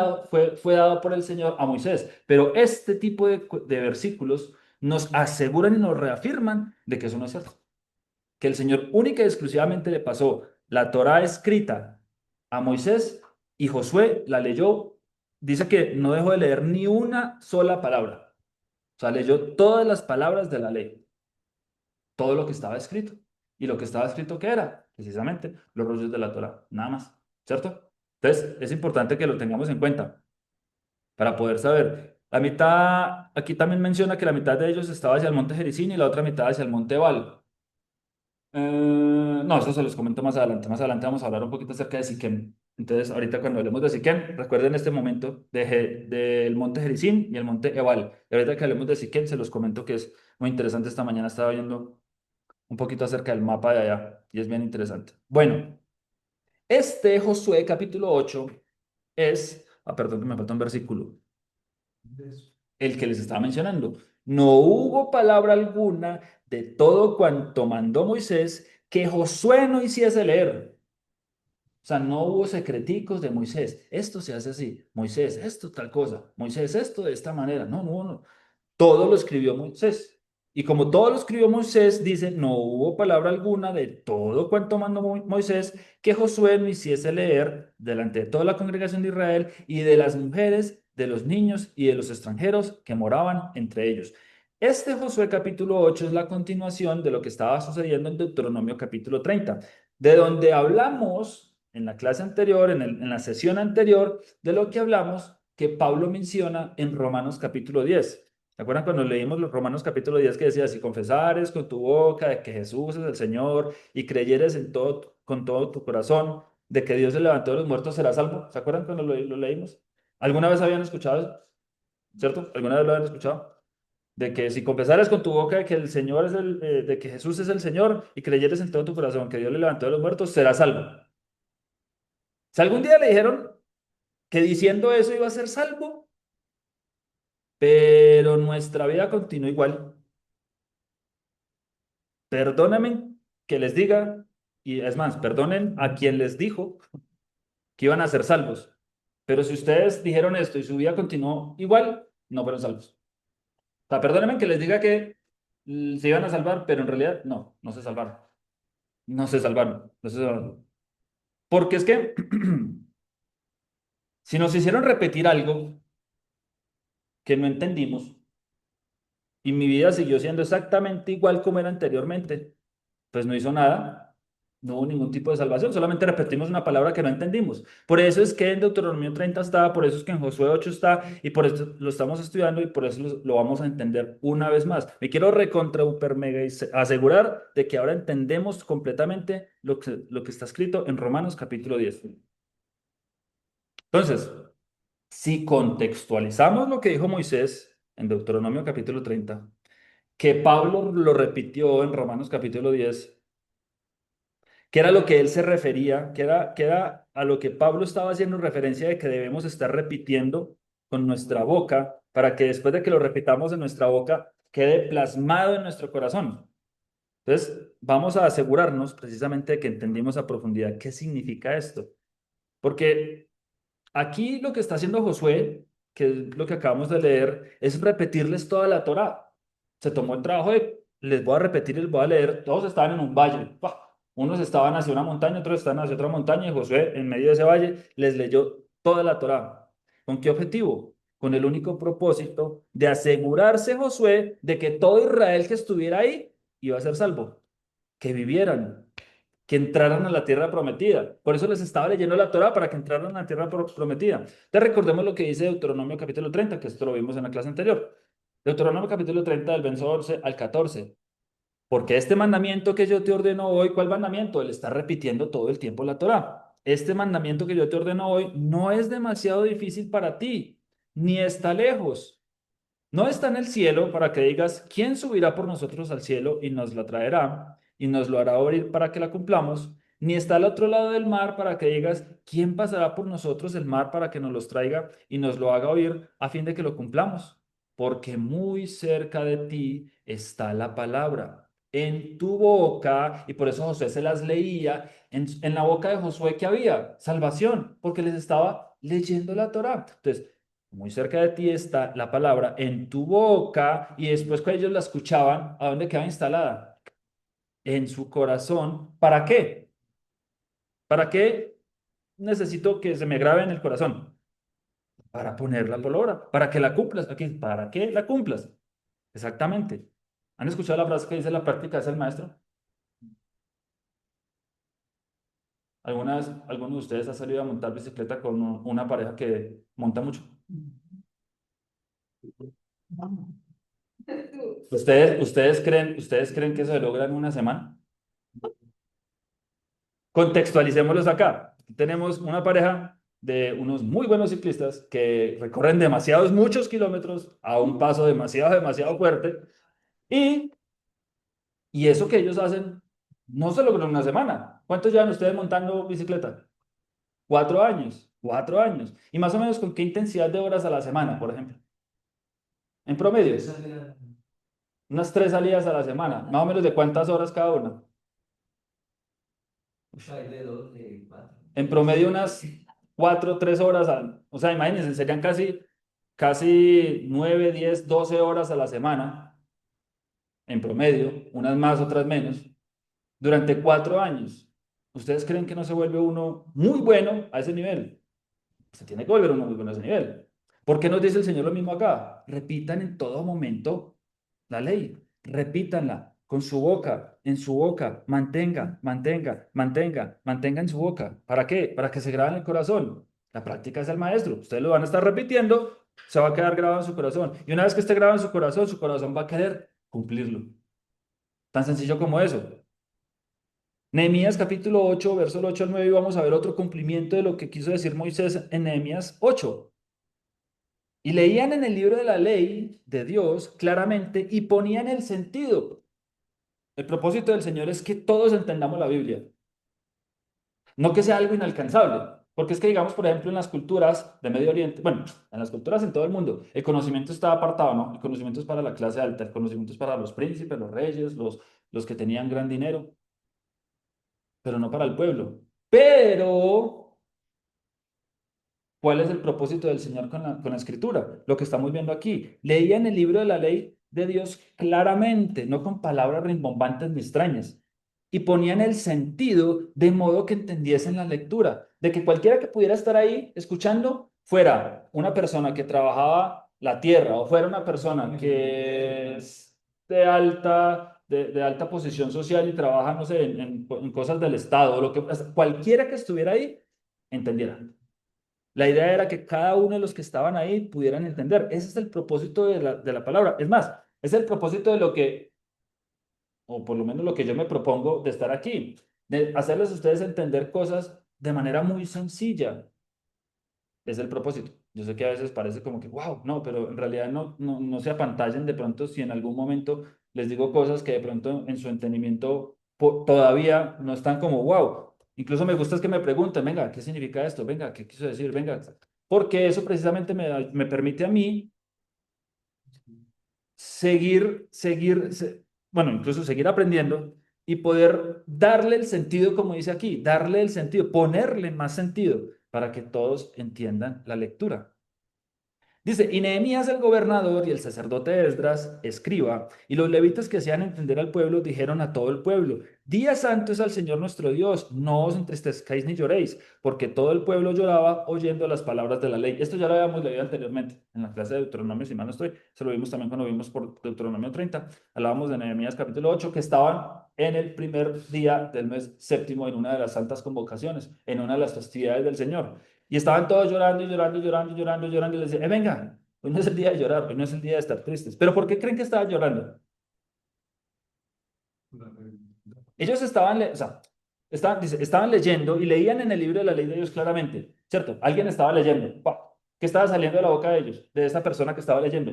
S1: fue dado por el Señor a Moisés. Pero este tipo de versículos nos aseguran y nos reafirman de que eso no es cierto. Que el Señor única y exclusivamente le pasó la Torá escrita a Moisés y Josué la leyó. Dice que no dejó de leer ni una sola palabra. O sea, leyó todas las palabras de la ley, todo lo que estaba escrito. ¿Y lo que estaba escrito qué era? Precisamente los rollos de la Torah, nada más, ¿cierto? Entonces, es importante que lo tengamos en cuenta para poder saber. La mitad, aquí también menciona que la mitad de ellos estaba hacia el monte Gerizim y la otra mitad hacia el monte Ebal. No, eso se los comento más adelante. Más adelante vamos a hablar un poquito acerca de Siquem. Entonces, ahorita cuando hablemos de Siquem, recuerden este momento del monte Gerizim y el monte Ebal. Y ahorita que hablemos de Siquem, se los comento que es muy interesante. Esta mañana estaba viendo un poquito acerca del mapa de allá y es bien interesante. Bueno, este Josué capítulo 8 perdón que me falta un versículo, el que les estaba mencionando. No hubo palabra alguna de todo cuanto mandó Moisés que Josué no hiciese leer. O sea, no hubo secreticos de Moisés. Esto se hace así. Moisés, esto tal cosa. Moisés, esto de esta manera. No, no, no. Todo lo escribió Moisés. Y como todo lo escribió Moisés, dice, no hubo palabra alguna de todo cuanto mandó Moisés que Josué no hiciese leer delante de toda la congregación de Israel y de las mujeres, de los niños y de los extranjeros que moraban entre ellos. Este Josué capítulo 8 es la continuación de lo que estaba sucediendo en Deuteronomio capítulo 30, de donde hablamos en la clase anterior, en la sesión anterior, de lo que hablamos que Pablo menciona en Romanos capítulo 10. ¿Se acuerdan cuando leímos los Romanos capítulo 10 que decía, si confesares con tu boca de que Jesús es el Señor y creyeres con todo tu corazón de que Dios se levantó de los muertos, serás salvo? ¿Se acuerdan cuando lo leímos? ¿Alguna vez habían escuchado eso? ¿Cierto? ¿Alguna vez lo habían escuchado? De que si confesares con tu boca de que el Señor de que Jesús es el Señor y creyeres en todo tu corazón que Dios le levantó de los muertos, serás salvo. Si algún día le dijeron que diciendo eso iba a ser salvo, pero nuestra vida continúa igual. Perdónenme que les diga, y es más, perdonen a quien les dijo que iban a ser salvos. Pero si ustedes dijeron esto y su vida continuó igual, no fueron salvos. O sea, perdónenme que les diga que se iban a salvar, pero en realidad no, no se salvaron. No se salvaron, no se salvaron. Porque es que si nos hicieron repetir algo que no entendimos y mi vida siguió siendo exactamente igual como era anteriormente, pues no hizo nada, no hubo ningún tipo de salvación, solamente repetimos una palabra que no entendimos. Por eso es que en Deuteronomio 30 está, por eso es que en Josué 8 está, y por eso lo estamos estudiando y por eso lo vamos a entender una vez más. Me quiero recontra super mega asegurar de que ahora entendemos completamente lo que está escrito en Romanos capítulo 10. Entonces, si contextualizamos lo que dijo Moisés en Deuteronomio capítulo 30, que Pablo lo repitió en Romanos capítulo 10, que era lo que él se refería, que era a lo que Pablo estaba haciendo referencia de que debemos estar repitiendo con nuestra boca para que después de que lo repitamos en nuestra boca quede plasmado en nuestro corazón. Entonces, vamos a asegurarnos precisamente de que entendimos a profundidad qué significa esto. Porque aquí lo que está haciendo Josué, que es lo que acabamos de leer, es repetirles toda la Torá. Se tomó el trabajo de, les voy a repetir, les voy a leer, todos estaban en un valle. ¡Pah! Unos estaban hacia una montaña, otros estaban hacia otra montaña, y Josué en medio de ese valle les leyó toda la Torá. ¿Con qué objetivo? Con el único propósito de asegurarse Josué de que todo Israel que estuviera ahí iba a ser salvo, que vivieran, que entraran a la tierra prometida. Por eso les estaba leyendo la Torá para que entraran a la tierra prometida. Entonces recordemos lo que dice Deuteronomio capítulo 30, que esto lo vimos en la clase anterior. Deuteronomio capítulo 30 del verso 11 al 14. Porque este mandamiento que yo te ordeno hoy, ¿cuál mandamiento? Él está repitiendo todo el tiempo la Torá. Este mandamiento que yo te ordeno hoy no es demasiado difícil para ti, ni está lejos. No está en el cielo para que digas, ¿quién subirá por nosotros al cielo y nos la traerá? y nos lo hará oír para que la cumplamos, ni está al otro lado del mar para que digas, ¿quién pasará por nosotros el mar para que nos los traiga y nos lo haga oír a fin de que lo cumplamos? Porque muy cerca de ti está la palabra, en tu boca, y por eso Josué se las leía, en la boca de Josué que había salvación, porque les estaba leyendo la Torá. Entonces, muy cerca de ti está la palabra en tu boca, y después cuando ellos la escuchaban, ¿a dónde quedaba instalada? En su corazón. ¿Para qué? ¿Para qué necesito que se me grabe en el corazón? Para ponerla por obra, para que la cumplas. Aquí, ¿para qué la cumplas? Exactamente. ¿Han escuchado la frase que dice la práctica es el maestro? ¿Alguno de ustedes ha salido a montar bicicleta con una pareja que monta mucho?
S2: Tú.
S1: ¿Ustedes creen que eso se logra en una semana? Contextualicémoslos acá. Tenemos una pareja de unos muy buenos ciclistas que recorren muchos kilómetros a un paso demasiado fuerte y, y eso que ellos hacen no se logra en una semana. ¿Cuántos llevan ustedes montando bicicleta? 4 años, 4 años. ¿Y más o menos con qué intensidad de horas a la semana, por ejemplo? En promedio, unas 3 salidas a la semana. ¿Más o menos de cuántas horas cada una?
S3: Hay de 2, de 4.
S1: En promedio unas 4, 3 horas. O sea, imagínense, serían casi 9, 10, 12 horas a la semana. En promedio, unas más, otras menos. Durante 4 años. ¿Ustedes creen que no se vuelve uno muy bueno a ese nivel? Se tiene que volver uno muy bueno a ese nivel. ¿Por qué nos dice el Señor lo mismo acá? Repitan en todo momento la ley. Repítanla con su boca, en su boca. Mantenga en su boca. ¿Para qué? Para que se grabe en el corazón. La práctica es el maestro. Ustedes lo van a estar repitiendo, se va a quedar grabado en su corazón. Y una vez que esté grabado en su corazón va a querer cumplirlo. Tan sencillo como eso. Nehemías capítulo 8, verso 8 al 9, y vamos a ver otro cumplimiento de lo que quiso decir Moisés en Nehemías 8. Y leían en el libro de la ley de Dios claramente y ponían el sentido. El propósito del Señor es que todos entendamos la Biblia, no que sea algo inalcanzable. Porque es que, digamos, por ejemplo, en las culturas de Medio Oriente, bueno, en las culturas en todo el mundo, el conocimiento está apartado, ¿no? El conocimiento es para la clase alta, el conocimiento es para los príncipes, los reyes, los que tenían gran dinero, pero no para el pueblo. Pero ¿cuál es el propósito del Señor con la escritura? Lo que estamos viendo aquí. Leían el libro de la ley de Dios claramente, no con palabras rimbombantes ni extrañas. Y ponían el sentido de modo que entendiesen la lectura. De que cualquiera que pudiera estar ahí escuchando fuera una persona que trabajaba la tierra o fuera una persona que es de alta posición social y trabaja, no sé, en cosas del Estado, cualquiera que estuviera ahí entendiera. La idea era que cada uno de los que estaban ahí pudieran entender. Ese es el propósito de la palabra. Es más, es el propósito de lo que, o por lo menos lo que yo me propongo de estar aquí, de hacerles a ustedes entender cosas de manera muy sencilla. Es el propósito. Yo sé que a veces parece como que, wow, no, pero en realidad no se apantallen de pronto si en algún momento les digo cosas que de pronto en su entendimiento todavía no están como, wow. Incluso me gusta es que me pregunten, venga, ¿qué significa esto? Venga, ¿qué quiso decir? Venga, porque eso precisamente me permite a mí bueno, incluso seguir aprendiendo y poder darle el sentido, como dice aquí, darle el sentido, ponerle más sentido para que todos entiendan la lectura. Dice, y Nehemías el gobernador y el sacerdote Esdras, escriba, y los levitas que hacían entender al pueblo, dijeron a todo el pueblo, día santo es al Señor nuestro Dios, no os entristezcáis ni lloréis, porque todo el pueblo lloraba oyendo las palabras de la ley. Esto ya lo habíamos leído anteriormente en la clase de Deuteronomio, si mal no estoy, se lo vimos también cuando vimos por Deuteronomio 30, hablábamos de Nehemías capítulo 8, que estaban en el primer día del mes séptimo en una de las santas convocaciones, en una de las festividades del Señor. Y estaban todos llorando y llorando y llorando y llorando y llorando. Y les decía, venga, hoy no es el día de llorar, hoy no es el día de estar tristes. ¿Pero por qué creen que estaban llorando? Ellos estaban leyendo y leían en el libro de la ley de Dios claramente, ¿cierto? Alguien estaba leyendo. ¡Pah! ¿Qué estaba saliendo de la boca de ellos? De esa persona que estaba leyendo.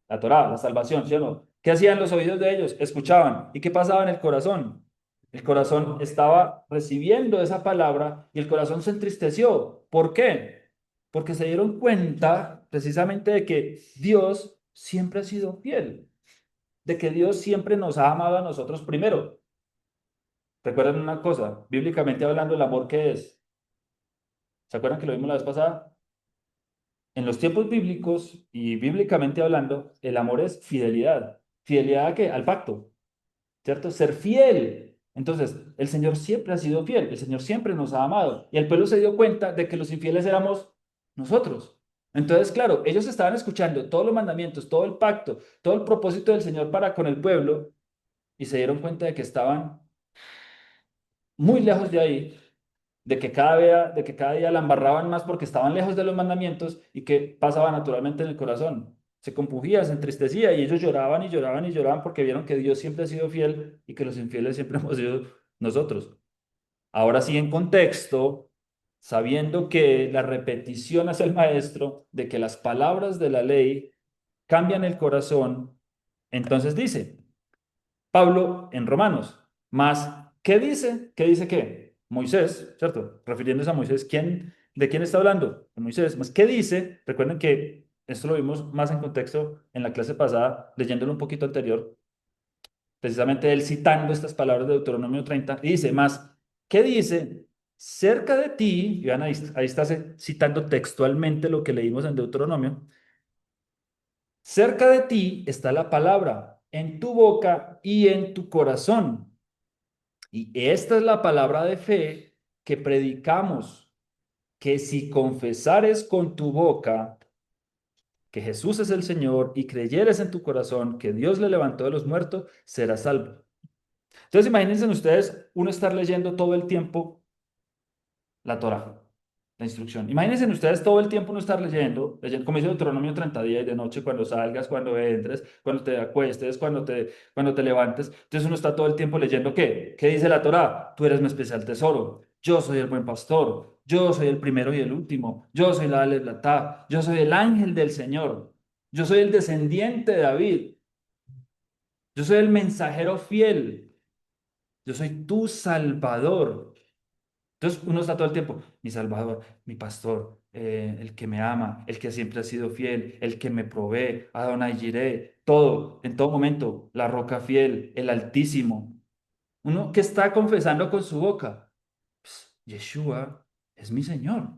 S1: La Torá, la salvación, ¿sí o no? ¿Qué hacían los oídos de ellos? Escuchaban. ¿Y qué pasaba en el corazón? El corazón estaba recibiendo esa palabra y el corazón se entristeció. ¿Por qué? Porque se dieron cuenta precisamente de que Dios siempre ha sido fiel, de que Dios siempre nos ha amado a nosotros primero. ¿Recuerdan una cosa? Bíblicamente hablando, ¿el amor qué es? ¿Se acuerdan que lo vimos la vez pasada? En los tiempos bíblicos y bíblicamente hablando, el amor es fidelidad. ¿Fidelidad a qué? Al pacto, ¿cierto? Ser fiel. Entonces, el Señor siempre ha sido fiel, el Señor siempre nos ha amado. Y el pueblo se dio cuenta de que los infieles éramos nosotros. Entonces, claro, ellos estaban escuchando todos los mandamientos, todo el pacto, todo el propósito del Señor para con el pueblo y se dieron cuenta de que estaban muy lejos de ahí, de que cada día la embarraban más porque estaban lejos de los mandamientos y que pasaba naturalmente en el corazón. Se compugía, se entristecía y ellos lloraban y lloraban y lloraban porque vieron que Dios siempre ha sido fiel y que los infieles siempre hemos sido nosotros. Ahora sí, en contexto, sabiendo que la repetición hace el maestro, de que las palabras de la ley cambian el corazón, entonces dice Pablo en Romanos, más, ¿qué dice? ¿Qué dice qué? Moisés, ¿cierto? Refiriéndose a Moisés, ¿de quién está hablando? De Moisés, más, ¿qué dice? Recuerden que esto lo vimos más en contexto en la clase pasada, leyéndolo un poquito anterior, precisamente él citando estas palabras de Deuteronomio 30, y dice más, ¿qué dice? Cerca de ti, y vean, ahí está citando textualmente lo que leímos en Deuteronomio, cerca de ti está la palabra, en tu boca y en tu corazón. Y esta es la palabra de fe que predicamos, que si confesares con tu boca que Jesús es el Señor y creyeres en tu corazón que Dios le levantó de los muertos, serás salvo. Entonces imagínense ustedes uno estar leyendo todo el tiempo la Torá, la instrucción. Imagínense ustedes todo el tiempo no estar leyendo, como dice Deuteronomio 30 días y de noche, cuando salgas, cuando entres, cuando te acuestes, cuando te levantes. Entonces uno está todo el tiempo leyendo ¿qué? ¿Qué dice la Torá? Tú eres mi especial tesoro. Yo soy el buen pastor. Yo soy el primero y el último. Yo soy la Aleph Latá. Yo soy el ángel del Señor. Yo soy el descendiente de David. Yo soy el mensajero fiel. Yo soy tu Salvador. Entonces uno está todo el tiempo, mi Salvador, mi pastor, el que me ama, el que siempre ha sido fiel, el que me provee, Adonai Jireh, todo, en todo momento, la roca fiel, el Altísimo. Uno que está confesando con su boca, pues, Yeshua es mi Señor.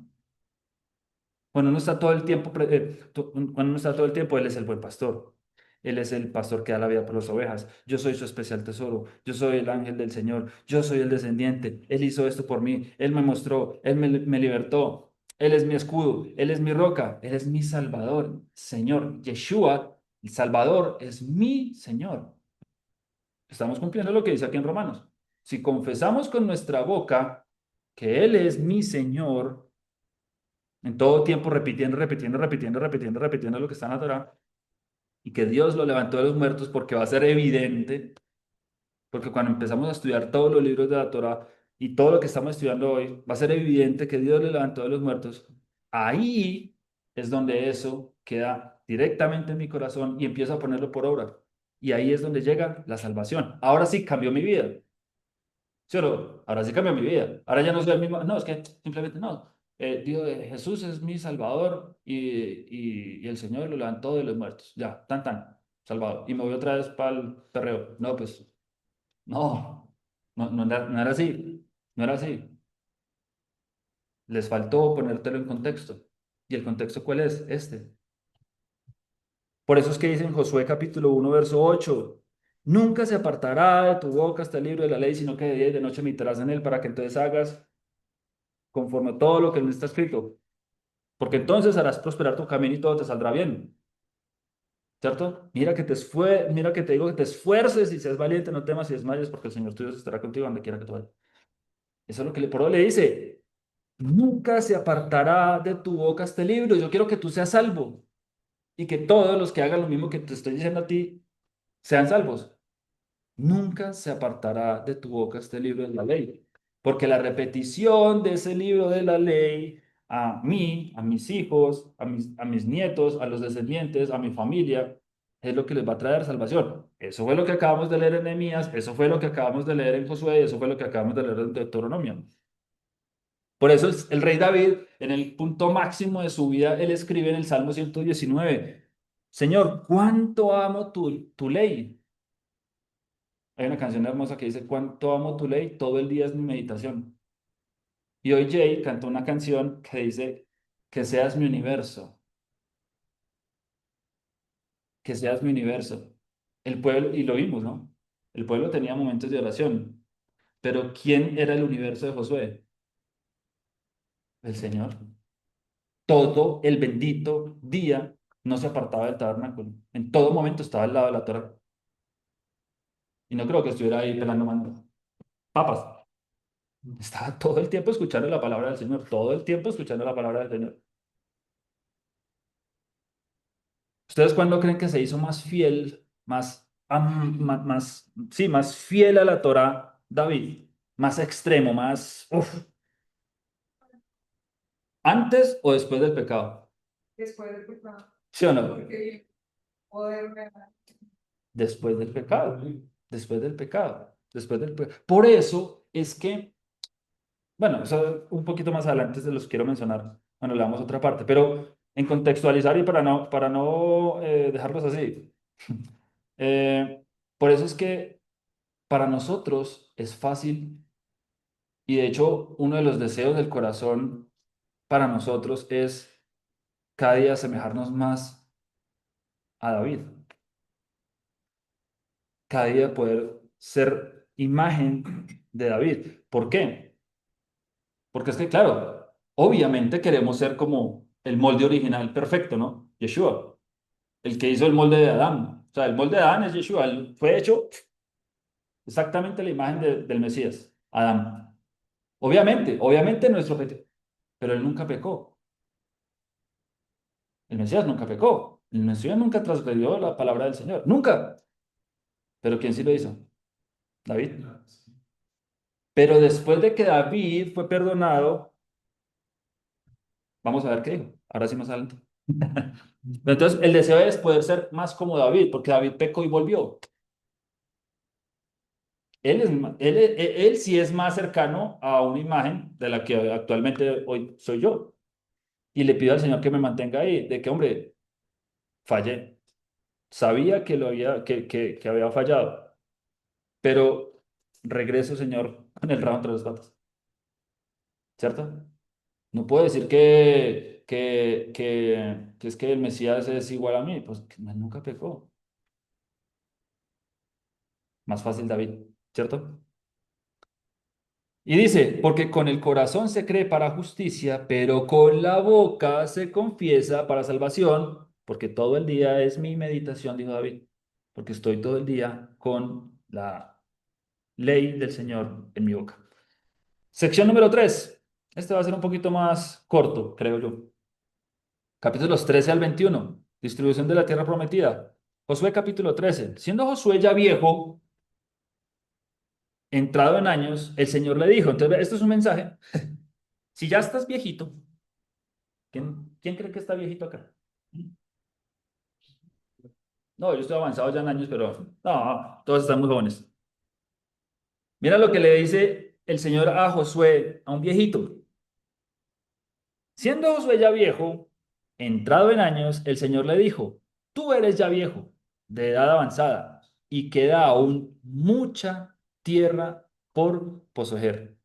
S1: Cuando uno está todo el tiempo, cuando uno está todo el tiempo, Él es el buen pastor. Él es el pastor que da la vida por las ovejas. Yo soy su especial tesoro. Yo soy el ángel del Señor. Yo soy el descendiente. Él hizo esto por mí. Él me mostró. Él me libertó. Él es mi escudo. Él es mi roca. Él es mi Salvador. Señor. Yeshua, el Salvador, es mi Señor. Estamos cumpliendo lo que dice aquí en Romanos. Si confesamos con nuestra boca que Él es mi Señor, en todo tiempo repitiendo lo que está en la Torá, y que Dios lo levantó de los muertos porque va a ser evidente, porque cuando empezamos a estudiar todos los libros de la Torá y todo lo que estamos estudiando hoy, va a ser evidente que Dios le levantó de los muertos. Ahí es donde eso queda directamente en mi corazón y empiezo a ponerlo por obra. Y ahí es donde llega la salvación. Ahora sí cambió mi vida. ¿Sí o no? Ahora sí cambió mi vida. Ahora ya no soy el mismo. No, es que simplemente no. Dios, Jesús es mi Salvador y el Señor lo levantó de los muertos. Ya, tan, salvado. Y me voy otra vez para el perreo. No, pues, no era así. No era así. Les faltó ponértelo en contexto. ¿Y el contexto cuál es? Este. Por eso es que dice en Josué capítulo 1 verso 8: nunca se apartará de tu boca este libro de la ley, sino que de día y de noche meditarás en él para que entonces hagas conforme a todo lo que en él está escrito. Porque entonces harás prosperar tu camino y todo te saldrá bien. ¿Cierto? Mira que te digo que te esfuerces y seas valiente, no temas y desmayes, porque el Señor tu Dios estará contigo donde quiera que tú vayas. Eso es lo que por ahora le dice. Nunca se apartará de tu boca este libro. Yo quiero que tú seas salvo y que todos los que hagan lo mismo que te estoy diciendo a ti sean salvos. Nunca se apartará de tu boca este libro de la ley, porque la repetición de ese libro de la ley a mí, a mis hijos, a mis nietos, a los descendientes, a mi familia, es lo que les va a traer salvación. Eso fue lo que acabamos de leer en Nehemías, eso fue lo que acabamos de leer en Josué, eso fue lo que acabamos de leer en Deuteronomio. Por eso el rey David, en el punto máximo de su vida, él escribe en el Salmo 119, Señor, cuánto amo tu ley. Hay una canción hermosa que dice, cuánto amo tu ley, todo el día es mi meditación. Y hoy Jay cantó una canción que dice, que seas mi universo, que seas mi universo. El pueblo, y lo vimos, ¿no? El pueblo tenía momentos de oración, pero ¿quién era el universo de Josué? El Señor. Todo el bendito día no se apartaba del tabernáculo. En todo momento estaba al lado de la torre. Y no creo que estuviera ahí pelando manos. Papas. Estaba todo el tiempo escuchando la palabra del Señor, todo el tiempo escuchando la palabra del Señor. ¿Ustedes cuándo creen que se hizo más fiel, sí, más fiel a la Torá David? Más extremo, más, ¿antes o después del pecado?
S2: Después del pecado.
S1: ¿Sí o no?
S2: Porque poder ver.
S1: Después del pecado, después del pecado, después del pecado. Por eso es que, bueno, eso un poquito más adelante se los quiero mencionar cuando le damos otra parte, pero en contextualizar y para no dejarlos así. Eh, por eso es que para nosotros es fácil y de hecho uno de los deseos del corazón para nosotros es cada día asemejarnos más a David, cada día poder ser imagen de David. ¿Por qué? Porque es que, claro, obviamente queremos ser como el molde original perfecto, ¿no? Yeshua, el que hizo el molde de Adán. O sea, el molde de Adán es Yeshua, fue hecho exactamente la imagen del Mesías, Adán. Obviamente nuestro objetivo, pero él nunca pecó. El Mesías nunca pecó. El Mesías nunca transgredió la palabra del Señor, nunca. Pero ¿quién sí lo hizo? David. Pero después de que David fue perdonado, vamos a ver qué dijo. Ahora sí más adelante. Entonces, el deseo es poder ser más como David, porque David pecó y volvió. Él sí es más cercano a una imagen de la que actualmente hoy soy yo. Y le pido al Señor que me mantenga ahí, de que, hombre, fallé. Sabía que había fallado, pero regreso, Señor, con el rabo entre las patas. ¿Cierto? No puedo decir que es que el Mesías es igual a mí, pues que nunca pecó. Más fácil, David, ¿cierto? Y dice, porque con el corazón se cree para justicia, pero con la boca se confiesa para salvación, porque todo el día es mi meditación, dijo David, porque estoy todo el día con la ley del Señor en mi boca. Sección número 3. Este va a ser un poquito más corto, creo yo. Capítulos 13 al 21. Distribución de la tierra prometida. Josué capítulo 13. Siendo Josué ya viejo, entrado en años, el Señor le dijo, entonces esto es un mensaje, si ya estás viejito, ¿quién cree que está viejito acá? No, yo estoy avanzado ya en años, pero no, todos están muy jóvenes. Mira lo que le dice el Señor a Josué, a un viejito. Siendo Josué ya viejo, entrado en años, el Señor le dijo, tú eres ya viejo, de edad avanzada, y queda aún mucha tierra por poseer.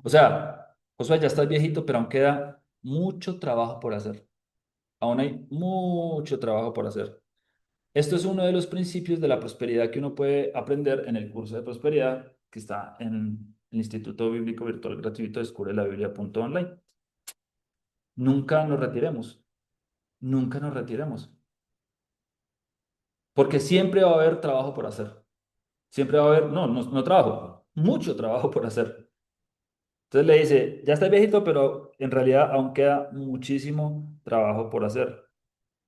S1: O sea, Josué ya estás viejito, pero aún queda mucho trabajo por hacer. Aún hay mucho trabajo por hacer. Esto es uno de los principios de la prosperidad que uno puede aprender en el curso de prosperidad que está en el Instituto Bíblico Virtual Gratuito Descubre la Biblia.online. Nunca nos retiremos, nunca nos retiremos, porque siempre va a haber trabajo por hacer. Siempre va a haber, no trabajo, mucho trabajo por hacer. Entonces le dice, ya está viejito, pero en realidad aún queda muchísimo trabajo por hacer.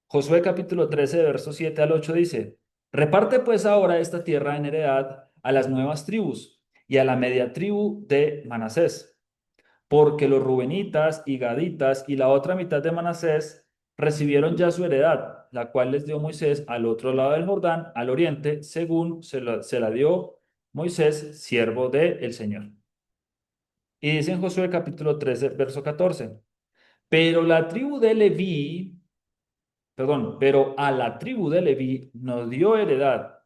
S1: Josué capítulo 13, versos 7 al 8 dice, reparte pues ahora esta tierra en heredad a las nuevas tribus y a la media tribu de Manasés, porque los rubenitas y gaditas y la otra mitad de Manasés recibieron ya su heredad, la cual les dio Moisés al otro lado del Jordán, al oriente, según se la dio Moisés, siervo del Señor. Y dice en Josué capítulo 13, verso 14, pero la tribu de Leví, perdón, pero a la tribu de Leví no dio heredad.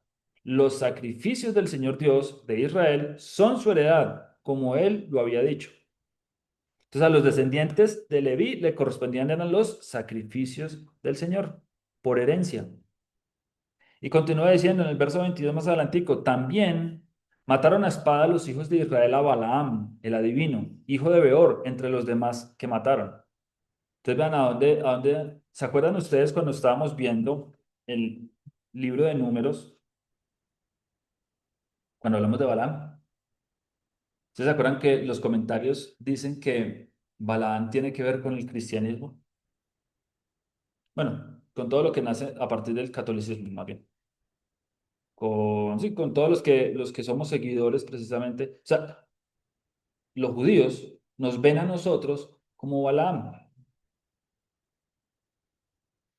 S1: Los sacrificios del Señor Dios de Israel son su heredad, como él lo había dicho. Entonces a los descendientes de Leví le correspondían eran los sacrificios del Señor por herencia. Y continúa diciendo en el verso 22 más adelantico, también mataron a espada a los hijos de Israel a Balaam, el adivino, hijo de Beor, entre los demás que mataron. Entonces vean a dónde, ¿se acuerdan ustedes cuando estábamos viendo el libro de Números, cuando hablamos de Balaam? ¿Ustedes se acuerdan que los comentarios dicen que Balaam tiene que ver con el cristianismo? Bueno, con todo lo que nace a partir del catolicismo, más bien. Sí, con todos los que somos seguidores precisamente. O sea, los judíos nos ven a nosotros como Balaam.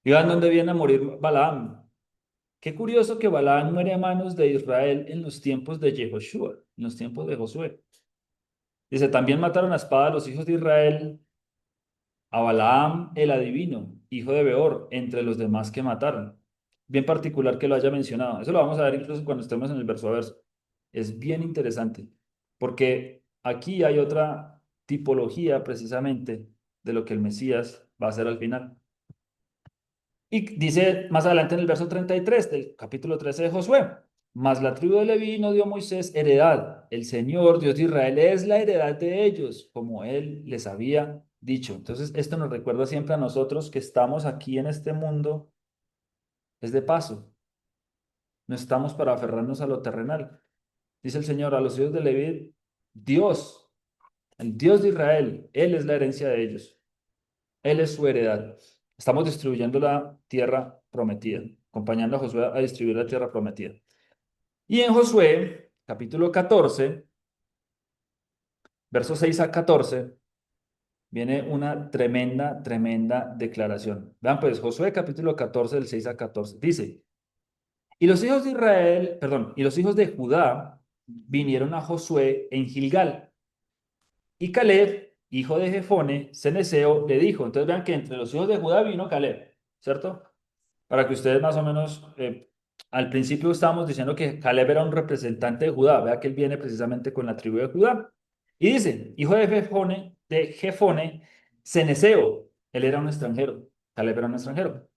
S1: ¿Y vean dónde viene a morir Balaam? Qué curioso que Balaam muere a manos de Israel en los tiempos de Yehoshua, en los tiempos de Josué. Dice, también mataron a espada a los hijos de Israel, a Balaam el adivino, hijo de Beor, entre los demás que mataron. Bien particular que lo haya mencionado. Eso lo vamos a ver incluso cuando estemos en el verso a verso. Es bien interesante, porque aquí hay otra tipología precisamente de lo que el Mesías va a hacer al final. Y dice más adelante en el verso 33 del capítulo 13 de Josué, mas la tribu de Leví no dio a Moisés heredad. El Señor, Dios de Israel, es la heredad de ellos, como él les había dicho. Entonces, esto nos recuerda siempre a nosotros que estamos aquí en este mundo, es de paso. No estamos para aferrarnos a lo terrenal. Dice el Señor a los hijos de Leví, Dios, el Dios de Israel, Él es la herencia de ellos. Él es su heredad. Estamos distribuyendo la tierra prometida, acompañando a Josué a distribuir la tierra prometida. Y en Josué, capítulo 14, versos 6 a 14, viene una tremenda, tremenda declaración. Vean pues, Josué capítulo 14, del 6 a 14, dice, y los hijos de Israel, perdón, y los hijos de Judá vinieron a Josué en Gilgal. Y Caleb, hijo de Jefone, ceneseo, le dijo, entonces vean que entre los hijos de Judá vino Caleb, ¿cierto? Para que ustedes más o menos, al principio estábamos diciendo que Caleb era un representante de Judá, vea que él viene precisamente con la tribu de Judá. Y dice, hijo de Jefone, ceneseo, él era un extranjero, Caleb era un extranjero.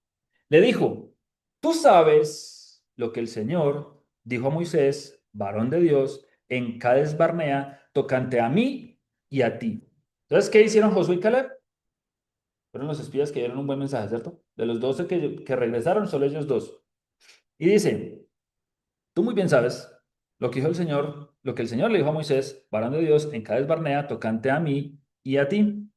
S1: Le dijo, tú sabes lo que el Señor dijo a Moisés, varón de Dios, en Cades Barnea, tocante a mí y a ti. Entonces, ¿qué hicieron Josué y Caleb? Fueron los espías que dieron un buen mensaje, ¿cierto? De los 12 que regresaron, solo ellos dos. Y dice, tú muy bien sabes lo que dijo el Señor, lo que el Señor le dijo a Moisés, varón de Dios, en Cades Barnea, tocante a mí y a ti.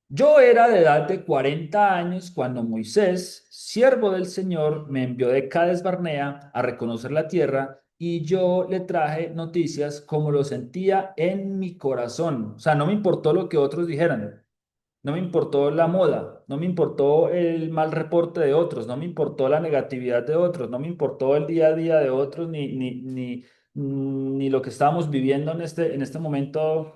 S1: Yo era de edad de 40 años cuando Moisés, siervo del Señor, me envió de Cades Barnea a reconocer la tierra y yo le traje noticias como lo sentía en mi corazón. O sea, no me importó lo que otros dijeran, no me importó la moda, no me importó el mal reporte de otros, no me importó la negatividad de otros, no me importó el día a día de otros, ni lo que estábamos viviendo en este momento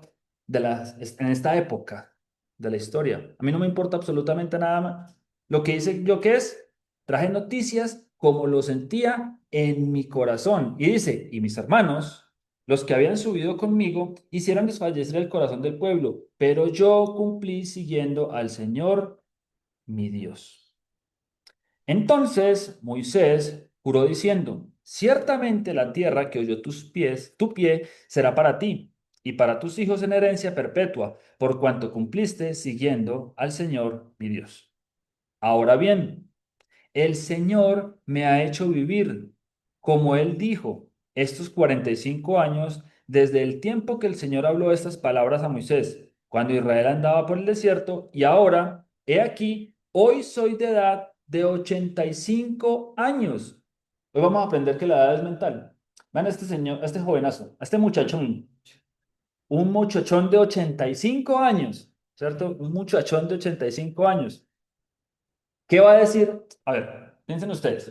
S1: en esta época de la historia. A mí no me importa absolutamente nada más. Lo que hice yo que es, traje noticias como lo sentía en mi corazón. Y dice, y mis hermanos, los que habían subido conmigo, hicieron desfallecer el corazón del pueblo, pero yo cumplí siguiendo al Señor, mi Dios. Entonces Moisés juró diciendo, ciertamente la tierra que oyó tu pie, será para ti y para tus hijos en herencia perpetua, por cuanto cumpliste siguiendo al Señor, mi Dios. Ahora bien, el Señor me ha hecho vivir, como Él dijo, estos 45 años desde el tiempo que el Señor habló estas palabras a Moisés, cuando Israel andaba por el desierto, y ahora, he aquí, hoy soy de edad de 85 años. Hoy vamos a aprender que la edad es mental. Vean a este señor, a este jovenazo, a este muchachón, un muchachón de 85 años, ¿cierto? Un muchachón de 85 años ¿Qué va a decir? A ver, piensen ustedes.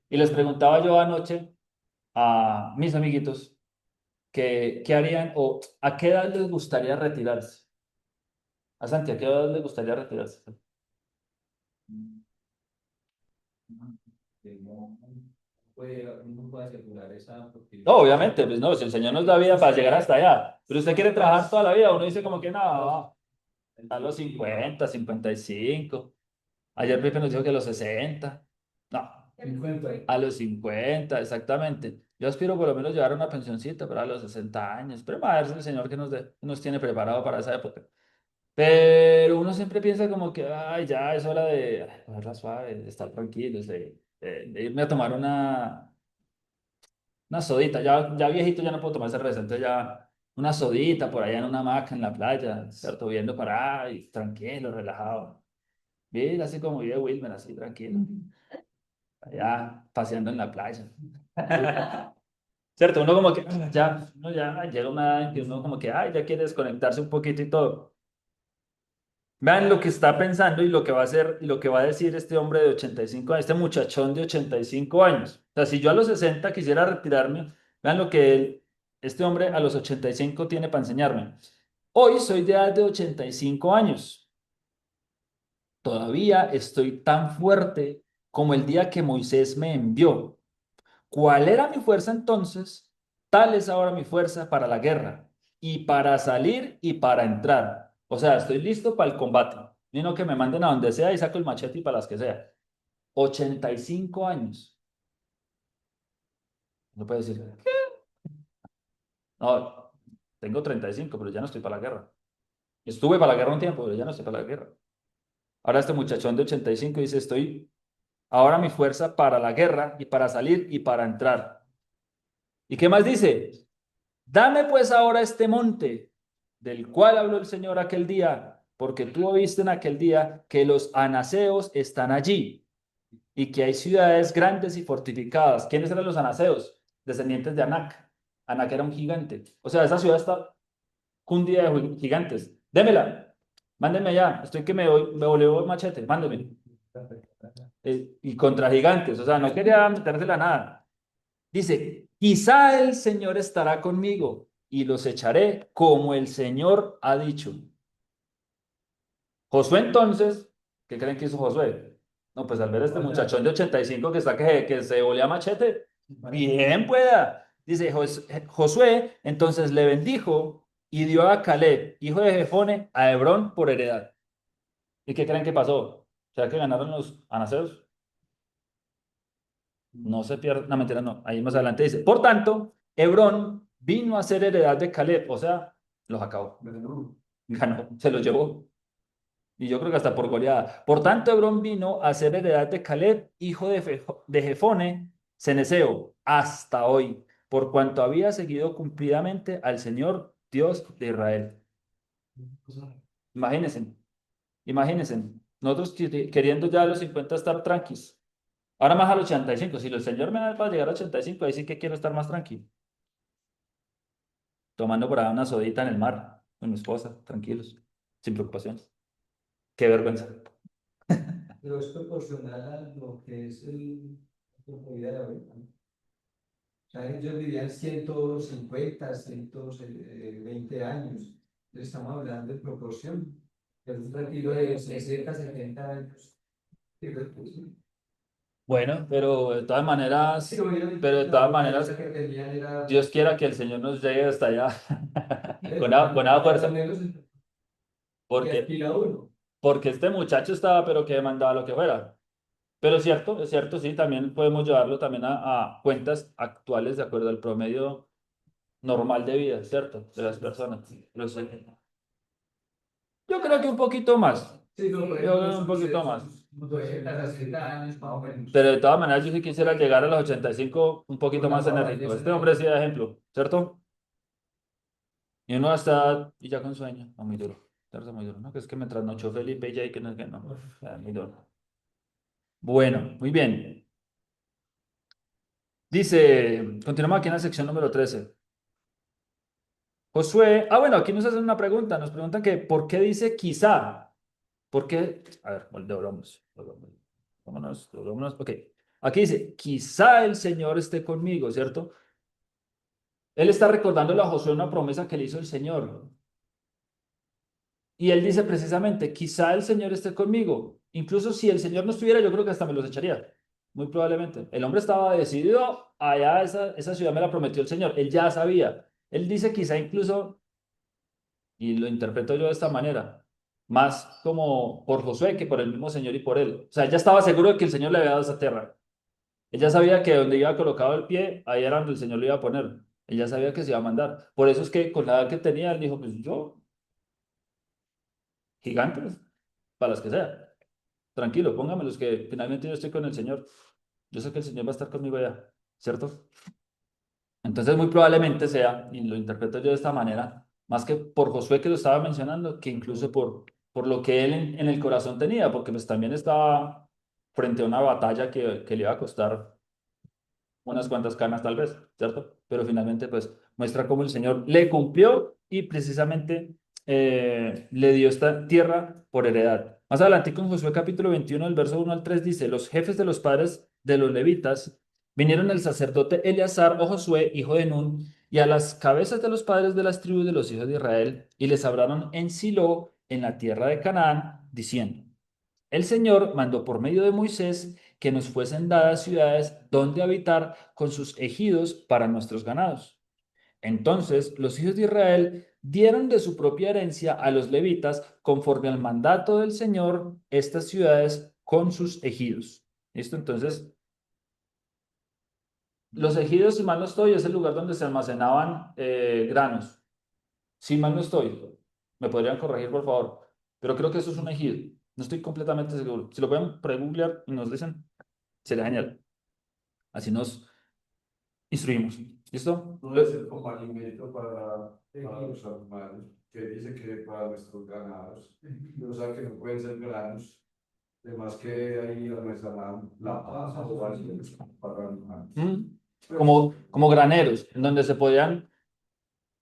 S1: Y les preguntaba yo anoche a mis amiguitos qué harían o a qué edad les gustaría retirarse. A Santi, ¿a qué edad les gustaría retirarse?
S3: No puede asegurar esa porque
S1: No, obviamente, pues no, si el Señor nos da vida para llegar hasta allá, pero usted quiere trabajar toda la vida, uno dice como que no, a los 50, 55. Ayer Pepe nos dijo que a los 60. No,
S3: 50.
S1: a los 50, exactamente. Yo aspiro por lo menos llevar una pensioncita para los 60 años, pero va a ver el Señor que nos tiene preparado para esa época. Pero uno siempre piensa como que, ay, ya es hora de cogerla suave, de estar tranquilos, de irme a tomar una sodita. Ya viejito ya no puedo tomar cerveza, entonces ya una sodita por allá en una hamaca en la playa, ¿cierto? Viendo para ahí, tranquilo, relajado. Bien, así como vive Wilmer, así tranquilo, allá paseando en la playa. ¿Cierto? Uno como que uno ya llega una edad en que uno como que, ay, ya quiere desconectarse un poquito y todo. Vean lo que está pensando y lo que va a hacer y lo que va a decir este hombre de 85 años, este muchachón de 85 años. O sea, si yo a los 60 quisiera retirarme, vean lo que este hombre a los 85 tiene para enseñarme. Hoy soy de edad de 85 años. Todavía estoy tan fuerte como el día que Moisés me envió. ¿Cuál era mi fuerza entonces? Tal es ahora mi fuerza para la guerra y para salir y para entrar. O sea, estoy listo para el combate. Ni no que me manden a donde sea y saco el machete y para las que sea. 85 años. No puede decir, no, tengo 35, pero ya no estoy para la guerra. Estuve para la guerra un tiempo, pero ya no estoy para la guerra. Ahora este muchachón de 85 dice, estoy ahora mi fuerza para la guerra y para salir y para entrar. ¿Y qué más dice? Dame pues ahora este monte del cual habló el Señor aquel día, porque tú oíste en aquel día que los anaseos están allí y que hay ciudades grandes y fortificadas. ¿Quiénes eran los anaseos? Descendientes de Anac. Anac era un gigante. O sea, esa ciudad está cundida de gigantes. Démela, mándenme allá. Estoy que me volvió el machete, mándenme. Y contra gigantes, o sea, no quería metérsela a nada. Dice, quizá el Señor estará conmigo y los echaré como el Señor ha dicho. Josué entonces, ¿qué creen que hizo Josué? No, pues al ver a este muchachón de 85 que está que se volea machete, bien pueda. Dice Josué, entonces le bendijo y dio a Caleb, hijo de Jefone, a Hebrón por heredad. ¿Y qué creen que pasó? ¿Será que ganaron los anaseos? No se pierde, no mentira, no. Ahí más adelante dice, por tanto, Hebrón vino a ser heredad de Caleb, o sea, los acabó, ganó, se los llevó. Y yo creo que hasta por goleada. Por tanto, Hebrón vino a ser heredad de Caleb, hijo de Jefone, ceneseo, hasta hoy, por cuanto había seguido cumplidamente al Señor Dios de Israel. Imagínense, imagínense, nosotros queriendo ya a los 50 estar tranquilos. Ahora más al 85. Si el Señor me da para llegar a 85, ahí sí que quiero estar más tranquilo. Tomando por ahí una sodita en el mar con mi esposa, tranquilos, sin preocupaciones. Qué vergüenza.
S3: Pero es proporcional a lo que es la vida de ahorita, ¿no? O sea, ellos vivían 150, 120 años. Estamos hablando de proporción. Es un retiro de 60, 70 años. Sí, pues, sí.
S1: Bueno, pero de todas maneras,
S3: Sí, obviamente,
S1: pero de
S3: la
S1: todas maneras,
S3: fortaleza que tenían era
S1: Dios quiera que el Señor nos llegue hasta allá
S3: eso,
S1: con
S3: para
S1: fuerza,
S3: ponerlos y
S1: porque,
S3: aspira uno.
S1: porque este muchacho estaba, pero que demandaba lo que fuera. Pero es cierto, sí, también podemos llevarlo también a cuentas actuales de acuerdo al promedio normal de vida, ¿cierto? De las personas. Yo creo que un poquito más.
S3: Sí, no, por
S1: Yo creo
S3: ejemplo,
S1: que un poquito más.
S3: 90, 60 años más o menos.
S1: Pero de todas maneras, yo sí quisiera llegar a los 85 un poquito
S3: Con la
S1: más
S3: guagua,
S1: enérgico.
S3: eso
S1: Este
S3: es
S1: hombre sí da ejemplo, ¿cierto? Y uno hasta, y ya con sueño, no, muy duro. ¿Cierto? Muy duro, ¿no? Que es que me trasnochó Felipe y ya, y que no. Muy duro. Bueno, muy bien. Dice, continuamos aquí en la sección número 13. Josué, bueno, aquí nos hacen una pregunta. Nos preguntan que, ¿por qué dice quizá? ¿Por qué? A ver, volvamos. Vámonos. Ok. Aquí dice, quizá el Señor esté conmigo, ¿cierto? Él está recordándole a Josué una promesa que le hizo el Señor. Y él dice precisamente, quizá el Señor esté conmigo. Incluso si el Señor no estuviera, yo creo que hasta me los echaría. Muy probablemente. El hombre estaba decidido, allá esa ciudad me la prometió el Señor. Él ya sabía. Él dice quizá incluso, y lo interpreto yo de esta manera, más como por Josué que por el mismo Señor y por él. O sea, él ya estaba seguro de que el Señor le había dado esa tierra. Él ya sabía que donde iba colocado el pie, ahí era donde el Señor lo iba a poner. Él ya sabía que se iba a mandar. Por eso es que con la edad que tenía, él dijo, pues yo, gigantes, para las que sea. Tranquilo, póngamelos que finalmente yo estoy con el Señor. Yo sé que el Señor va a estar conmigo allá, ¿cierto? Entonces muy probablemente sea, y lo interpreto yo de esta manera, más que por Josué que lo estaba mencionando, que incluso por lo que él en el corazón tenía, porque pues también estaba frente a una batalla que le iba a costar unas cuantas canas tal vez, ¿cierto? Pero finalmente pues muestra cómo el Señor le cumplió y precisamente le dio esta tierra por heredad. Más adelante con Josué capítulo 21, el verso 1 al 3 dice, los jefes de los padres de los levitas vinieron al sacerdote Eleazar o Josué, hijo de Nun, y a las cabezas de los padres de las tribus de los hijos de Israel, y les hablaron en Silo, en la tierra de Canaán, diciendo, el Señor mandó por medio de Moisés que nos fuesen dadas ciudades donde habitar con sus ejidos para nuestros ganados. Entonces los hijos de Israel dieron de su propia herencia a los levitas, conforme al mandato del Señor, estas ciudades con sus ejidos. ¿Listo? Entonces, los ejidos, si mal no estoy, es el lugar donde se almacenaban granos. Si mal no estoy, me podrían corregir, por favor, pero creo que eso es un ejido. No estoy completamente seguro. Si lo pueden pre-googlear y nos dicen, sería genial. Así nos instruimos. ¿Listo?
S4: No es el compañero para los animales, que dice que para nuestros ganados, o sea que no pueden ser granos, además que ahí almacenan la paja o algo para animales.
S1: Como graneros, en donde se podían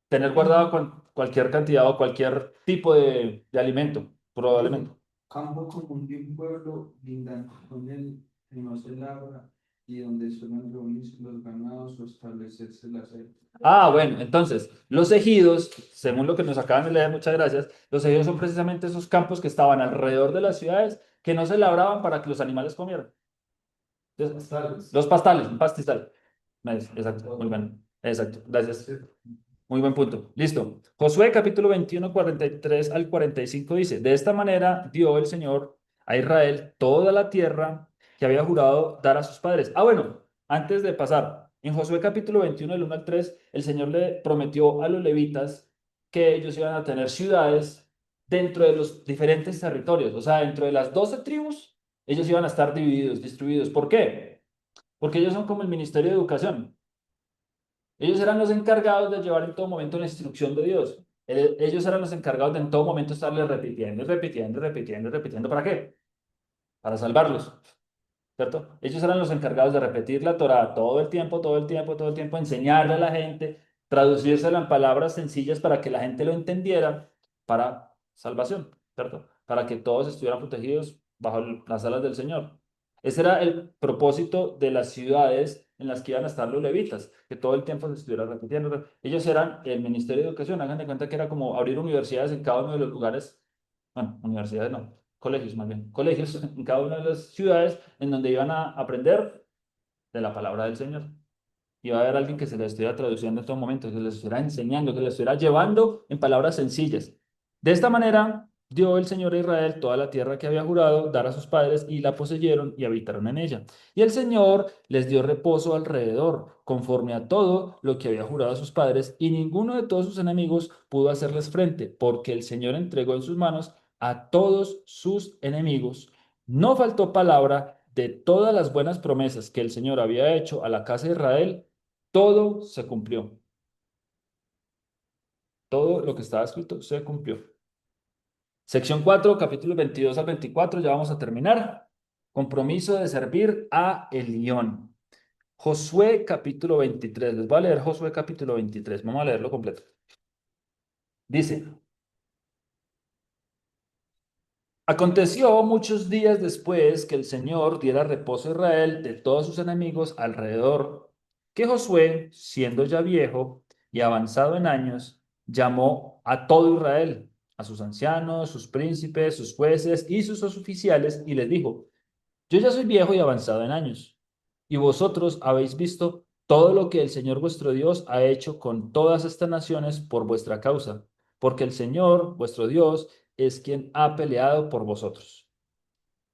S1: tener guardado cualquier cantidad o cualquier tipo de alimento, probablemente.
S3: Campo común de un pueblo lindante con el no se labra y donde suelen reunirse los ganados o establecerse las cercas.
S1: Ah, bueno, entonces, los ejidos, según lo que nos acaban de leer, muchas gracias, los ejidos son precisamente esos campos que estaban alrededor de las ciudades que no se labraban para que los animales comieran. Entonces,
S4: Pastales.
S1: los pastales, un pastizal. Exacto, muy bien. Exacto, gracias. Muy buen punto. Listo. Josué capítulo 21, 43 al 45 dice, de esta manera dio el Señor a Israel toda la tierra que había jurado dar a sus padres. Ah, bueno, antes de pasar, en Josué capítulo 21, del 1 al 3, el Señor le prometió a los levitas que ellos iban a tener ciudades dentro de los diferentes territorios, o sea, dentro de las 12 tribus, ellos iban a estar divididos, distribuidos. ¿Por qué? Porque ellos son como el Ministerio de Educación. Ellos eran los encargados de llevar en todo momento la instrucción de Dios. Ellos eran los encargados de en todo momento estarle repitiendo, repitiendo, repitiendo, repitiendo. ¿Para qué? Para salvarlos, ¿cierto? Ellos eran los encargados de repetir la Torá todo el tiempo, todo el tiempo, todo el tiempo, enseñarle a la gente, traducírselo en palabras sencillas para que la gente lo entendiera para salvación, ¿cierto? Para que todos estuvieran protegidos bajo las alas del Señor. Ese era el propósito de las ciudades en las que iban a estar los levitas, que todo el tiempo se estuviera repitiendo. Ellos eran el Ministerio de Educación, hagan de cuenta que era como abrir universidades en cada uno de los lugares, bueno, universidades no, colegios más bien, colegios en cada una de las ciudades en donde iban a aprender de la palabra del Señor. Iba a haber alguien que se les estuviera traduciendo en todo momento, que les estuviera enseñando, que les estuviera llevando en palabras sencillas. De esta manera dio el Señor a Israel toda la tierra que había jurado dar a sus padres y la poseyeron y habitaron en ella. Y el Señor les dio reposo alrededor, conforme a todo lo que había jurado a sus padres, y ninguno de todos sus enemigos pudo hacerles frente, porque el Señor entregó en sus manos a todos sus enemigos. No faltó palabra de todas las buenas promesas que el Señor había hecho a la casa de Israel, todo se cumplió. Todo lo que estaba escrito se cumplió. Sección 4, capítulos 22 al 24, ya vamos a terminar. Compromiso de servir a Elión. Josué capítulo 23. Les voy a leer Josué capítulo 23. Vamos a leerlo completo. Dice, Aconteció muchos días después que el Señor diera reposo a Israel de todos sus enemigos alrededor, que Josué, siendo ya viejo y avanzado en años, llamó a todo Israel, a sus ancianos, sus príncipes, sus jueces y sus oficiales, y les dijo: Yo ya soy viejo y avanzado en años, y vosotros habéis visto todo lo que el Señor vuestro Dios ha hecho con todas estas naciones por vuestra causa, porque el Señor vuestro Dios es quien ha peleado por vosotros.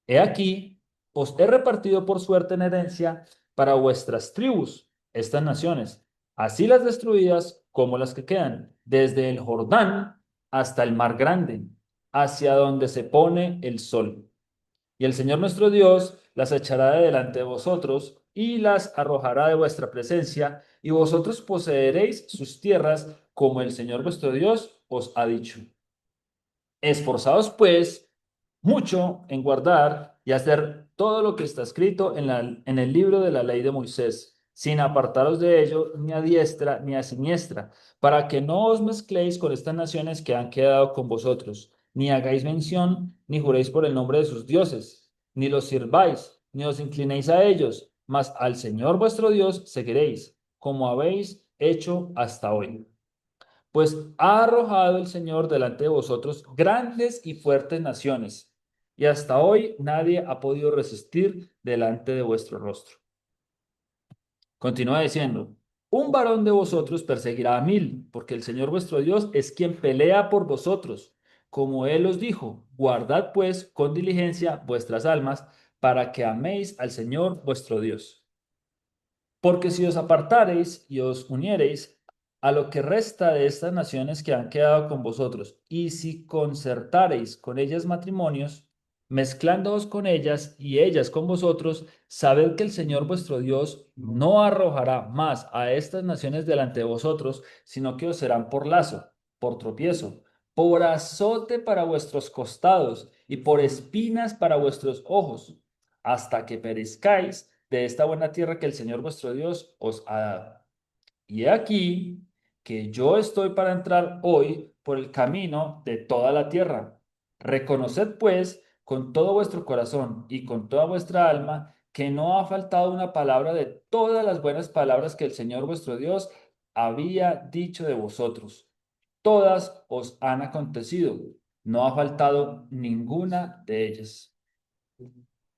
S1: He aquí, os he repartido por suerte en herencia para vuestras tribus estas naciones, así las destruidas como las que quedan, desde el Jordán hasta el mar grande, hacia donde se pone el sol. Y el Señor nuestro Dios las echará de delante de vosotros y las arrojará de vuestra presencia, y vosotros poseeréis sus tierras como el Señor vuestro Dios os ha dicho. Esforzaos, pues, mucho en guardar y hacer todo lo que está escrito en el libro de la ley de Moisés, sin apartaros de ello ni a diestra ni a siniestra, para que no os mezcléis con estas naciones que han quedado con vosotros, ni hagáis mención, ni juréis por el nombre de sus dioses, ni los sirváis, ni os inclinéis a ellos, mas al Señor vuestro Dios seguiréis, como habéis hecho hasta hoy. Pues ha arrojado el Señor delante de vosotros grandes y fuertes naciones, y hasta hoy nadie ha podido resistir delante de vuestro rostro. Continúa diciendo: un varón de vosotros perseguirá a 1000, porque el Señor vuestro Dios es quien pelea por vosotros. Como Él os dijo, guardad pues con diligencia vuestras almas, para que améis al Señor vuestro Dios. Porque si os apartareis y os uniereis a lo que resta de estas naciones que han quedado con vosotros, y si concertareis con ellas matrimonios, mezclándoos con ellas y ellas con vosotros, sabed que el Señor vuestro Dios no arrojará más a estas naciones delante de vosotros, sino que os serán por lazo, por tropiezo, por azote para vuestros costados y por espinas para vuestros ojos, hasta que perezcáis de esta buena tierra que el Señor vuestro Dios os ha dado. Y he aquí que yo estoy para entrar hoy por el camino de toda la tierra. Reconoced pues con todo vuestro corazón y con toda vuestra alma que no ha faltado una palabra de todas las buenas palabras que el Señor vuestro Dios había dicho de vosotros. Todas os han acontecido. No ha faltado ninguna de ellas.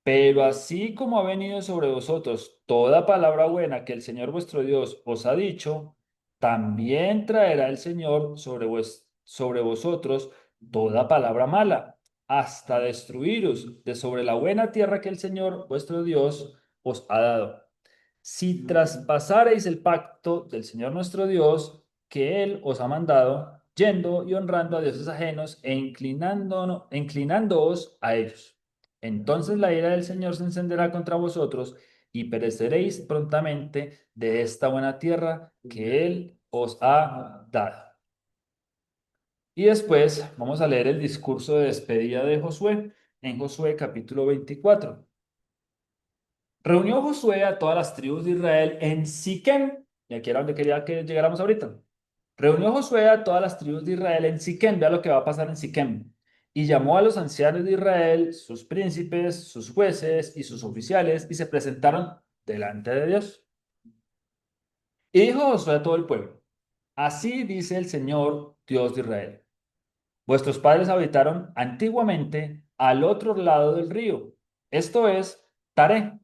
S1: Pero así como ha venido sobre vosotros toda palabra buena que el Señor vuestro Dios os ha dicho, también traerá el Señor sobre vosotros toda palabra mala, hasta destruiros de sobre la buena tierra que el Señor vuestro Dios os ha dado. Si traspasareis el pacto del Señor nuestro Dios, que Él os ha mandado, yendo y honrando a dioses ajenos e inclinándoos a ellos. Entonces la ira del Señor se encenderá contra vosotros y pereceréis prontamente de esta buena tierra que Él os ha dado. Y después vamos a leer el discurso de despedida de Josué en Josué capítulo 24. Reunió Josué a todas las tribus de Israel en Siquem, y aquí era donde quería que llegáramos ahorita. Reunió Josué a todas las tribus de Israel en Siquem, vea lo que va a pasar en Siquem, y llamó a los ancianos de Israel, sus príncipes, sus jueces y sus oficiales, y se presentaron delante de Dios. Y dijo Josué a todo el pueblo: Así dice el Señor, Dios de Israel: Vuestros padres habitaron antiguamente al otro lado del río, esto es, Taré,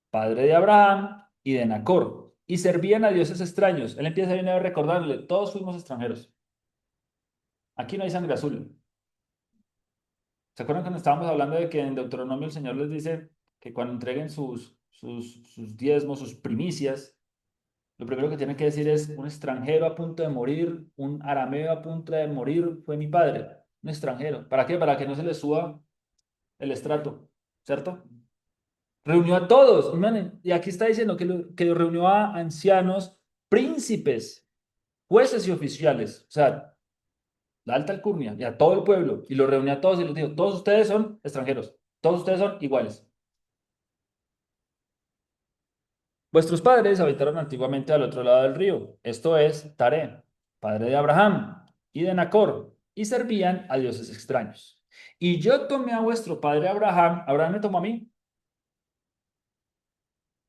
S1: padre de Abraham y de Nacor, y servían a dioses extraños. Él empieza a recordarle: todos fuimos extranjeros. Aquí no hay sangre azul. ¿Se acuerdan cuando estábamos hablando de que en Deuteronomio el Señor les dice que cuando entreguen sus diezmos, sus primicias, lo primero que tienen que decir es: un extranjero a punto de morir, un arameo a punto de morir fue mi padre? Un extranjero. ¿Para qué? Para que no se les suba el estrato, ¿cierto? Reunió a todos, y aquí está diciendo que reunió a ancianos, príncipes, jueces y oficiales, o sea, la alta alcurnia, y a todo el pueblo, y los reunió a todos y les dijo: todos ustedes son extranjeros, todos ustedes son iguales. Vuestros padres habitaron antiguamente al otro lado del río, esto es, Taré, padre de Abraham y de Nacor, y servían a dioses extraños. Y yo tomé a vuestro padre Abraham, Abraham me tomó a mí.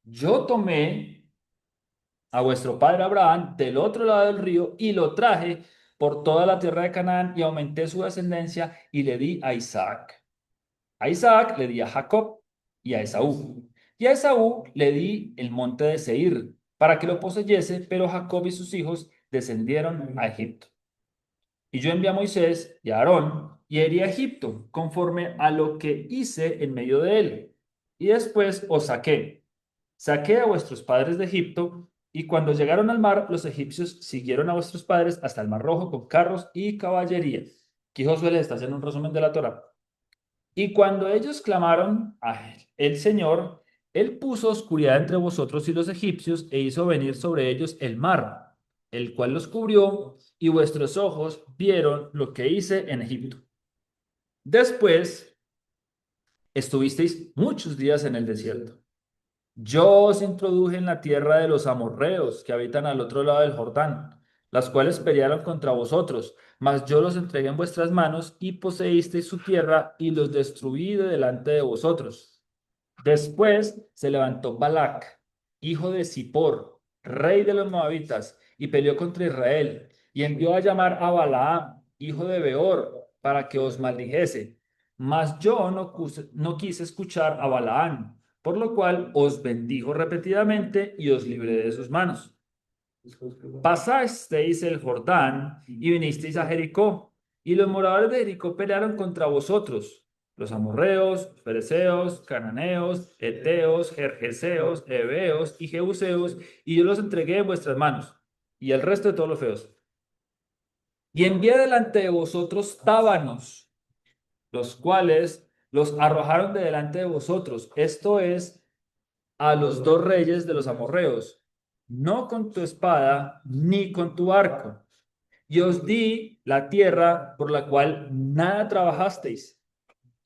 S1: Yo tomé a vuestro padre Abraham del otro lado del río y lo traje por toda la tierra de Canaán y aumenté su descendencia y le di a Isaac. A Isaac le di a Jacob y a Esaú. Y a Esaú le di el monte de Seir para que lo poseyese, pero Jacob y sus hijos descendieron a Egipto. Y yo envié a Moisés y a Aarón y herí a Egipto conforme a lo que hice en medio de él. Y después os saqué. Saqué a vuestros padres de Egipto y cuando llegaron al mar, los egipcios siguieron a vuestros padres hasta el mar Rojo con carros y caballería. Aquí Josué les está haciendo un resumen de la Torá. Y cuando ellos clamaron a el Señor, él puso oscuridad entre vosotros y los egipcios e hizo venir sobre ellos el mar, el cual los cubrió, y vuestros ojos vieron lo que hice en Egipto. Después estuvisteis muchos días en el desierto. Yo os introduje en la tierra de los amorreos que habitan al otro lado del Jordán, las cuales pelearon contra vosotros, mas yo los entregué en vuestras manos y poseísteis su tierra y los destruí de delante de vosotros. Después se levantó Balac, hijo de Zippor, rey de los moabitas, y peleó contra Israel, y envió a llamar a Balaam, hijo de Beor, para que os maldijese. Mas yo no quise escuchar a Balaam, por lo cual os bendijo repetidamente y os libré de sus manos. Pasasteis el Jordán y vinisteis a Jericó, y los moradores de Jericó pelearon contra vosotros, los amorreos, fereceos, cananeos, eteos, gergeseos, heveos y jebuseos, y yo los entregué en vuestras manos, y el resto de todos los feos. Y envié delante de vosotros tábanos, los cuales los arrojaron de delante de vosotros, esto es, a los dos reyes de los amorreos, no con tu espada ni con tu arco. Y os di la tierra por la cual nada trabajasteis,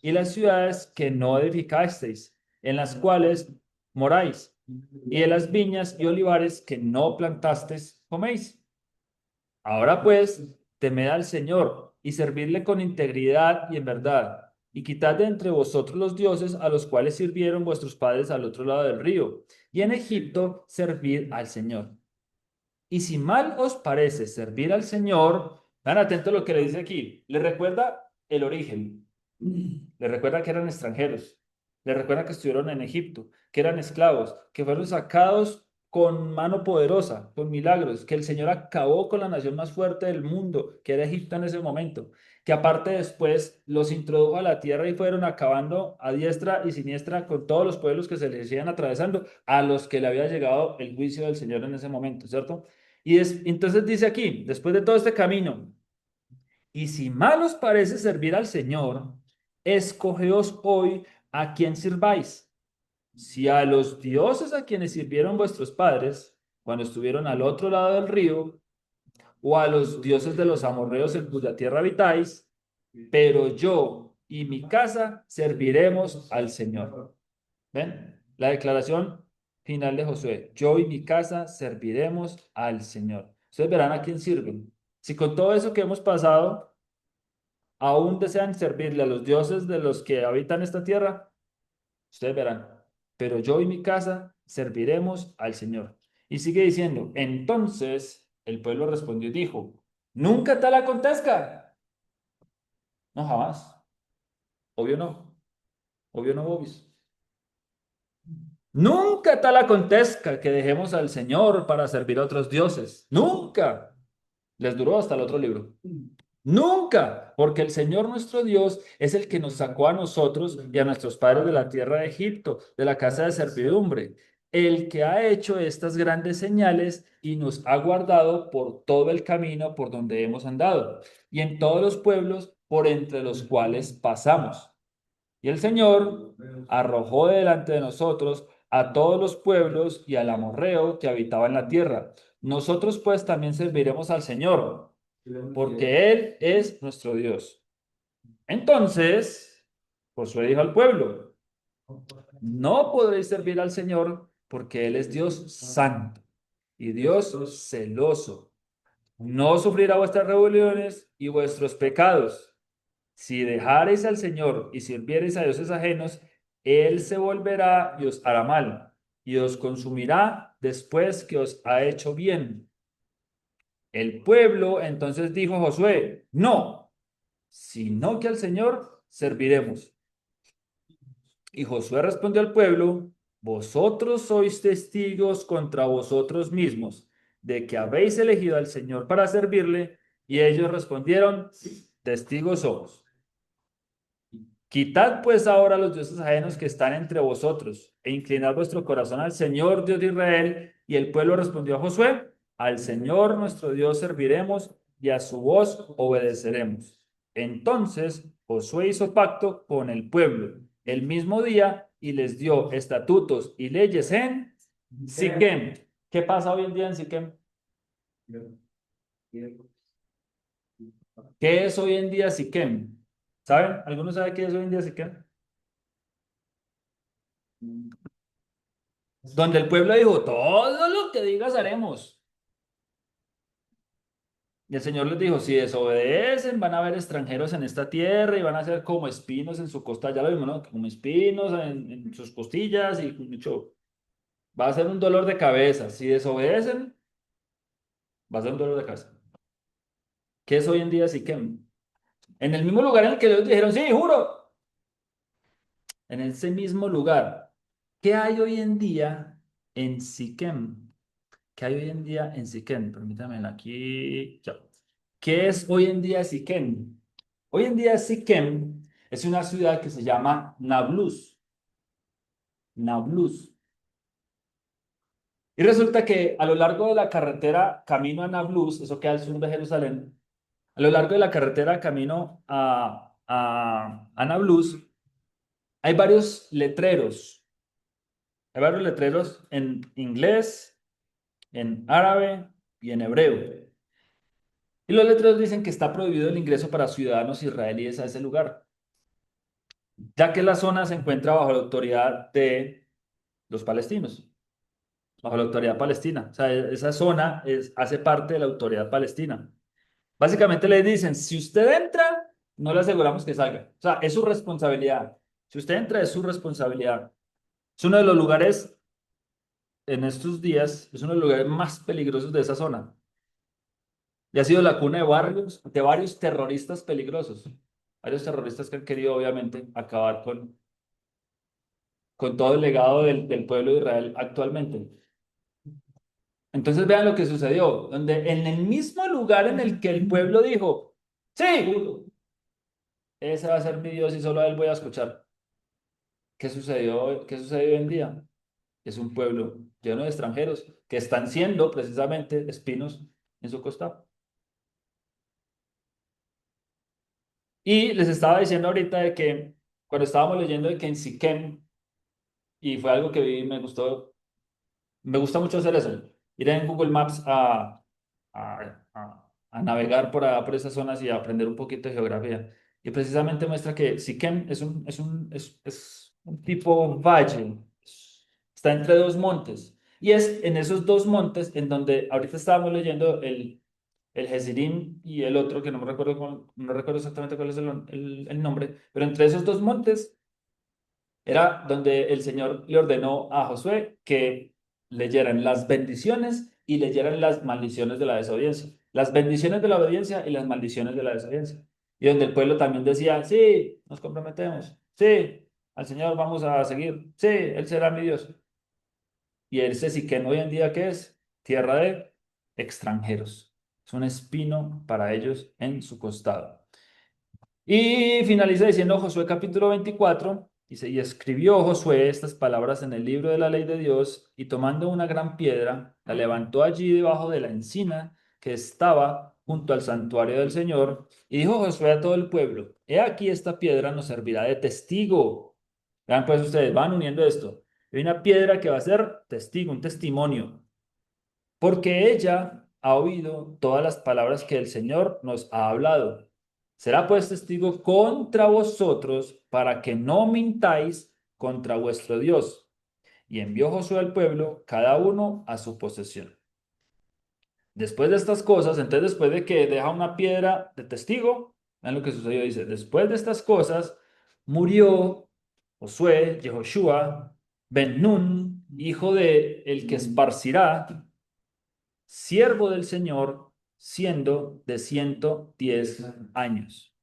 S1: y las ciudades que no edificasteis, en las cuales moráis, y de las viñas y olivares que no plantasteis, coméis. Ahora pues, temed al Señor y servidle con integridad y en verdad, y quitad de entre vosotros los dioses a los cuales sirvieron vuestros padres al otro lado del río, y en Egipto servid al Señor. Y si mal os parece servir al Señor, vean atento a lo que le dice aquí. Le recuerda el origen. Le recuerda que eran extranjeros. Le recuerda que estuvieron en Egipto, que eran esclavos, que fueron sacados con mano poderosa, con milagros, que el Señor acabó con la nación más fuerte del mundo, que era Egipto en ese momento, que aparte después los introdujo a la tierra y fueron acabando a diestra y siniestra con todos los pueblos que se les iban atravesando, a los que le había llegado el juicio del Señor en ese momento, ¿cierto? Y entonces dice aquí, después de todo este camino, y si mal os parece servir al Señor, escogeos hoy a quien sirváis. Si a los dioses a quienes sirvieron vuestros padres, cuando estuvieron al otro lado del río, o a los dioses de los amorreos en cuya tierra habitáis, pero yo y mi casa serviremos al Señor. ¿Ven? La declaración final de Josué. Yo y mi casa serviremos al Señor. Ustedes verán a quién sirven. Si con todo eso que hemos pasado, aún desean servirle a los dioses de los que habitan esta tierra, ustedes verán. Pero yo y mi casa serviremos al Señor. Y sigue diciendo, entonces el pueblo respondió y dijo, nunca tal acontezca. No, jamás. Obvio no. Obvio no, bobis. Nunca tal acontezca que dejemos al Señor para servir a otros dioses. Nunca. Les duró hasta el otro libro. Nunca, porque el Señor nuestro Dios es el que nos sacó a nosotros y a nuestros padres de la tierra de Egipto, de la casa de servidumbre, el que ha hecho estas grandes señales y nos ha guardado por todo el camino por donde hemos andado y en todos los pueblos por entre los cuales pasamos. Y el Señor arrojó delante de nosotros a todos los pueblos y al amorreo que habitaba en la tierra. Nosotros pues también serviremos al Señor, porque Él es nuestro Dios. Entonces, Josué dijo al pueblo, no podréis servir al Señor porque Él es Dios santo y Dios celoso. No sufrirá vuestras rebeliones y vuestros pecados. si dejareis al Señor y sirviereis a dioses ajenos, Él se volverá y os hará mal, y os consumirá después que os ha hecho bien. El pueblo entonces dijo a Josué, no, sino que al Señor serviremos. Y Josué respondió al pueblo, vosotros sois testigos contra vosotros mismos de que habéis elegido al Señor para servirle. Y ellos respondieron, testigos somos. Quitad pues ahora los dioses ajenos que están entre vosotros e inclinad vuestro corazón al Señor Dios de Israel. Y el pueblo respondió a Josué, al Señor nuestro Dios serviremos y a su voz obedeceremos. Entonces Josué hizo pacto con el pueblo el mismo día y les dio estatutos y leyes en Siquem. ¿Qué pasa hoy en día en Siquem? ¿Qué es hoy en día Siquem? ¿Saben? ¿Alguno sabe qué es hoy en día Siquem? Donde el pueblo dijo, todo lo que digas haremos. Y el Señor les dijo, si desobedecen, van a haber extranjeros en esta tierra y van a ser como espinos en su costa. Ya lo vimos, ¿no? Como espinos en sus costillas y mucho. Va a ser un dolor de cabeza. Si desobedecen, va a ser un dolor de cabeza. ¿Qué es hoy en día Siquem? En el mismo lugar en el que ellos dijeron, sí, juro. En ese mismo lugar. ¿Qué hay hoy en día en Siquem? ¿Qué hay hoy en día en Siquem? Permítanme aquí. Ya. ¿Qué es hoy en día Siquem? Hoy en día Siquem es una ciudad que se llama Nablus. Nablus. Y resulta que a lo largo de la carretera camino a Nablus, eso queda al sur de Jerusalén, a lo largo de la carretera camino a Nablus, hay varios letreros. Hay varios letreros en inglés, en árabe y en hebreo. Y los letreros dicen que está prohibido el ingreso para ciudadanos israelíes a ese lugar, ya que la zona se encuentra bajo la autoridad de los palestinos, bajo la autoridad palestina. O sea, esa zona hace parte de la autoridad palestina. Básicamente le dicen, si usted entra, no le aseguramos que salga. O sea, es su responsabilidad. Si usted entra, es su responsabilidad. Es uno de los lugares, en estos días, es uno de los lugares más peligrosos de esa zona. Y ha sido la cuna de varios terroristas peligrosos. Varios terroristas que han querido, obviamente, acabar con todo el legado del pueblo de Israel actualmente. Entonces vean lo que sucedió, donde en el mismo lugar en el que el pueblo dijo, sí, ese va a ser mi Dios y solo a él voy a escuchar. ¿Qué sucedió? ¿Qué sucedió hoy en día? Es un pueblo lleno de extranjeros que están siendo precisamente espinos en su costado. Y les estaba diciendo ahorita de que cuando estábamos leyendo de que en Siquem, y fue algo que vi y me gusta mucho hacer eso, ir en Google Maps a navegar por esas zonas y a aprender un poquito de geografía. Y precisamente muestra que Siquem es un tipo valle, está entre dos montes. Y es en esos dos montes en donde ahorita estábamos leyendo el Jezidím y el otro, que no me recuerdo, no recuerdo exactamente cuál es el nombre, pero entre esos dos montes era donde el Señor le ordenó a Josué que leyeran las bendiciones y leyeran las maldiciones de la desobediencia. Las bendiciones de la obediencia y las maldiciones de la desobediencia. Y donde el pueblo también decía, sí, nos comprometemos, sí, al Señor vamos a seguir, sí, Él será mi Dios. Y ese Siquén hoy en día, ¿qué es? Tierra de extranjeros. Es un espino para ellos en su costado. Y finaliza diciendo Josué capítulo 24, dice, y escribió Josué estas palabras en el libro de la ley de Dios, y tomando una gran piedra, la levantó allí debajo de la encina que estaba junto al santuario del Señor, y dijo Josué a todo el pueblo, he aquí esta piedra nos servirá de testigo. Vean pues ustedes, van uniendo esto. Hay una piedra que va a ser testigo, un testimonio, porque ella ha oído todas las palabras que el Señor nos ha hablado. Será pues testigo contra vosotros para que no mintáis contra vuestro Dios. Y envió Josué al pueblo, cada uno a su posesión. Después de estas cosas, entonces después de que deja una piedra de testigo, Vean lo que sucedió, dice, después de estas cosas, murió Josué, Jehoshua, Ben Nun, hijo de el que esparcirá, siervo del Señor, siendo de 110 años.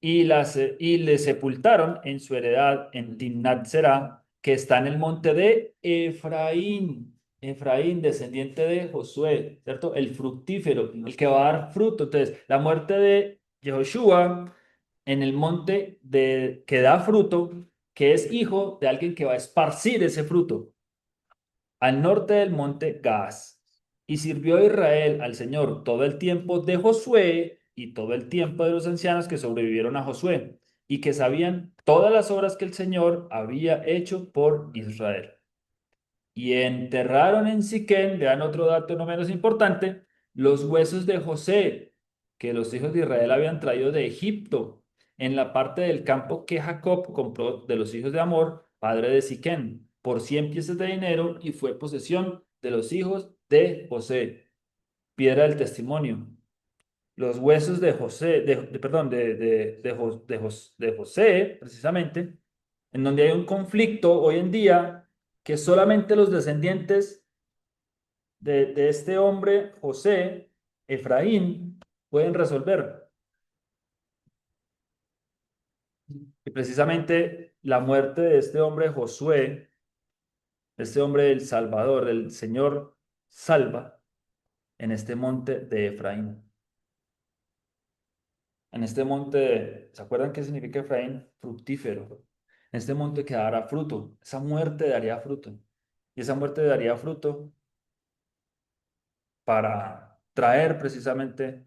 S1: Y le sepultaron en su heredad en Timnat Será, que está en el monte de Efraín. Efraín, descendiente de Josué, ¿cierto? El fructífero, el que va a dar fruto. Entonces, la muerte de Jehoshua en el monte que da fruto, que es hijo de alguien que va a esparcir ese fruto al norte del monte Gaas. Y sirvió Israel al Señor todo el tiempo de Josué y todo el tiempo de los ancianos que sobrevivieron a Josué y que sabían todas las obras que el Señor había hecho por Israel. Y enterraron en Siquén, vean otro dato no menos importante, los huesos de José, que los hijos de Israel habían traído de Egipto, en la parte del campo que Jacob compró de los hijos de Amor, padre de Siquén, por 100 piezas de dinero, y fue posesión de los hijos de José. Piedra del testimonio. Los huesos de José, perdón, de José, precisamente, en donde hay un conflicto hoy en día que solamente los descendientes de este hombre, José, Efraín, pueden resolver. Y precisamente la muerte de este hombre, Josué, este hombre del Salvador, el Señor salva en este monte de Efraín. En este monte, ¿se acuerdan qué significa Efraín? Fructífero. En este monte que dará fruto. Esa muerte daría fruto. Y esa muerte daría fruto para traer precisamente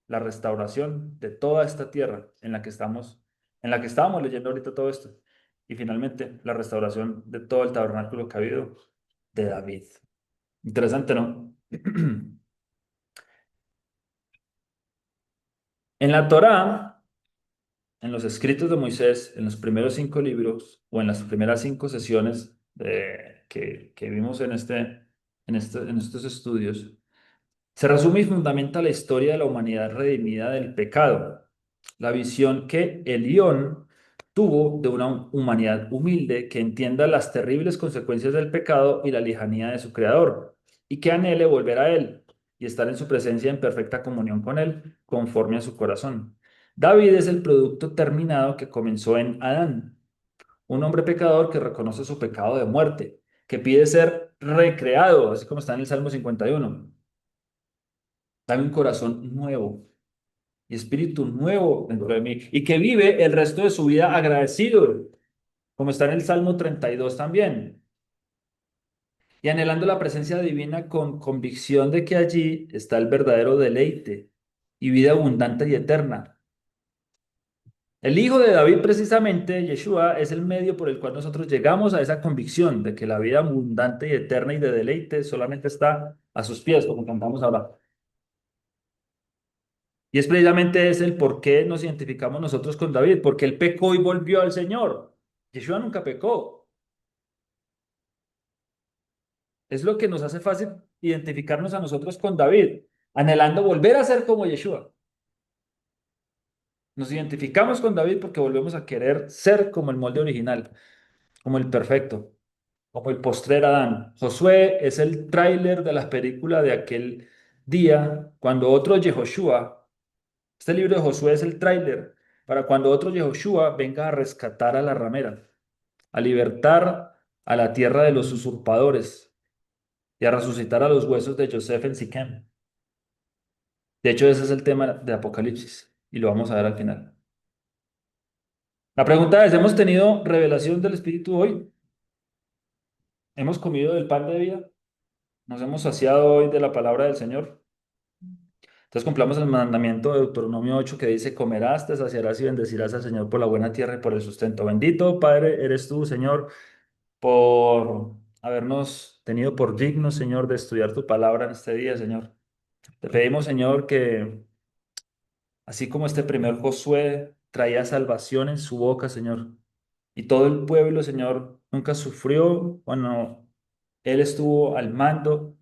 S1: la restauración de toda esta tierra en la que estábamos leyendo ahorita todo esto. Y finalmente la restauración de todo el tabernáculo que ha habido de David. Interesante, ¿no? En la Torá, en los escritos de Moisés, en los primeros 5 libros o en las primeras 5 sesiones que vimos en estos estudios, se resume y fundamenta la historia de la humanidad redimida del pecado, la visión que Elión tuvo de una humanidad humilde que entienda las terribles consecuencias del pecado y la lejanía de su creador, y que anhele volver a él y estar en su presencia en perfecta comunión con él, conforme a su corazón. David es el producto terminado que comenzó en Adán, un hombre pecador que reconoce su pecado de muerte, que pide ser recreado, así como está en el Salmo 51. Dame un corazón nuevo y espíritu nuevo dentro de mí y que vive el resto de su vida agradecido, como está en el Salmo 32 también, y anhelando la presencia divina con convicción de que allí está el verdadero deleite y vida abundante y eterna. El Hijo de David, precisamente, Yeshua, es el medio por el cual nosotros llegamos a esa convicción de que la vida abundante y eterna y de deleite solamente está a sus pies, como cantamos ahora. Y es precisamente ese el por qué nos identificamos nosotros con David, porque él pecó y volvió al Señor. Yeshua nunca pecó. Es lo que nos hace fácil identificarnos a nosotros con David, anhelando volver a ser como Yeshua. Nos identificamos con David porque volvemos a querer ser como el molde original, como el perfecto, como el postrer Adán. Josué es el tráiler de la película de aquel día cuando otro Yehoshua, este libro de Josué es el tráiler para cuando otro Yehoshua venga a rescatar a la ramera, a libertar a la tierra de los usurpadores y a resucitar a los huesos de Joseph en Siquem. De hecho, ese es el tema de Apocalipsis y lo vamos a ver al final. La pregunta es, ¿hemos tenido revelación del Espíritu hoy? ¿Hemos comido del pan de vida? ¿Nos hemos saciado hoy de la palabra del Señor? Entonces cumplamos el mandamiento de Deuteronomio 8 que dice, comerás, te saciarás y bendecirás al Señor por la buena tierra y por el sustento. Bendito, Padre, eres tú, Señor, por habernos tenido por dignos, Señor, de estudiar tu palabra en este día, Señor. Te pedimos, Señor, que así como este primer Josué traía salvación en su boca, Señor, y todo el pueblo, Señor, nunca sufrió cuando él estuvo al mando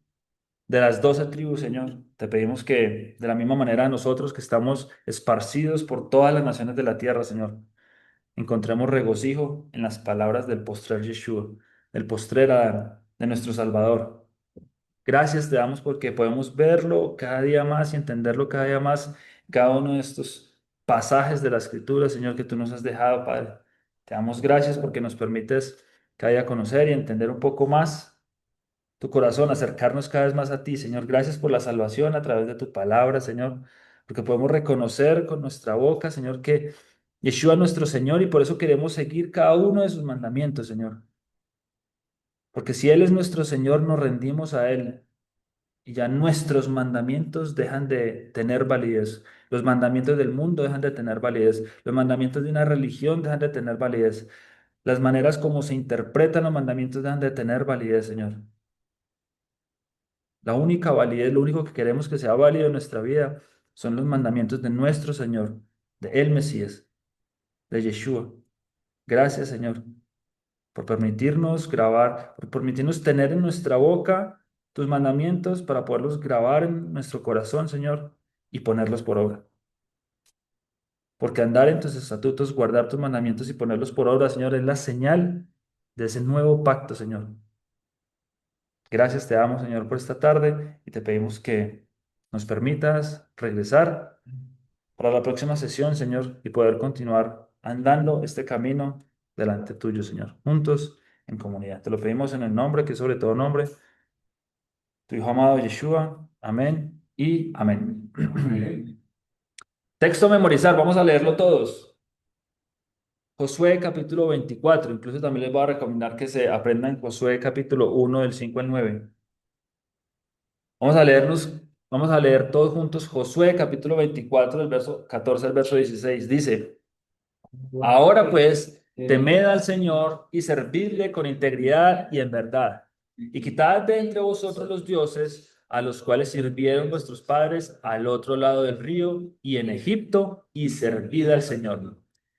S1: de las 12 tribus, Señor. Te pedimos que de la misma manera nosotros que estamos esparcidos por todas las naciones de la tierra, Señor, encontremos regocijo en las palabras del postrer Yeshua, del postrer Adán, de nuestro Salvador. Gracias te damos porque podemos verlo cada día más y entenderlo cada día más, cada uno de estos pasajes de la Escritura, Señor, que tú nos has dejado, Padre. Te damos gracias porque nos permites cada día conocer y entender un poco más tu corazón, acercarnos cada vez más a ti, Señor. Gracias por la salvación a través de tu palabra, Señor, porque podemos reconocer con nuestra boca, Señor, que Yeshua es nuestro Señor y por eso queremos seguir cada uno de sus mandamientos, Señor. Porque si Él es nuestro Señor, nos rendimos a Él y ya nuestros mandamientos dejan de tener validez. Los mandamientos del mundo dejan de tener validez. Los mandamientos de una religión dejan de tener validez. Las maneras como se interpretan los mandamientos dejan de tener validez, Señor. La única validez, lo único que queremos que sea válido en nuestra vida son los mandamientos de nuestro Señor, de el Mesías, de Yeshua. Gracias, Señor, por permitirnos grabar, por permitirnos tener en nuestra boca tus mandamientos para poderlos grabar en nuestro corazón, Señor, y ponerlos por obra. Porque andar en tus estatutos, guardar tus mandamientos y ponerlos por obra, Señor, es la señal de ese nuevo pacto, Señor. Gracias te damos, Señor, por esta tarde y te pedimos que nos permitas regresar para la próxima sesión, Señor, y poder continuar andando este camino delante tuyo, Señor, juntos en comunidad. Te lo pedimos en el nombre, que es sobre todo nombre, tu Hijo amado Yeshua. Amén y amén. Texto a memorizar, vamos a leerlo todos. Josué capítulo 24, incluso también les voy a recomendar que se aprendan Josué capítulo 1 del 5 al 9. Vamos a leer todos juntos Josué capítulo 24 del verso 14 al verso 16. Dice, ahora pues, temed al Señor y servidle con integridad y en verdad, y quitad de entre vosotros los dioses a los cuales sirvieron vuestros padres al otro lado del río y en Egipto, y servid al Señor.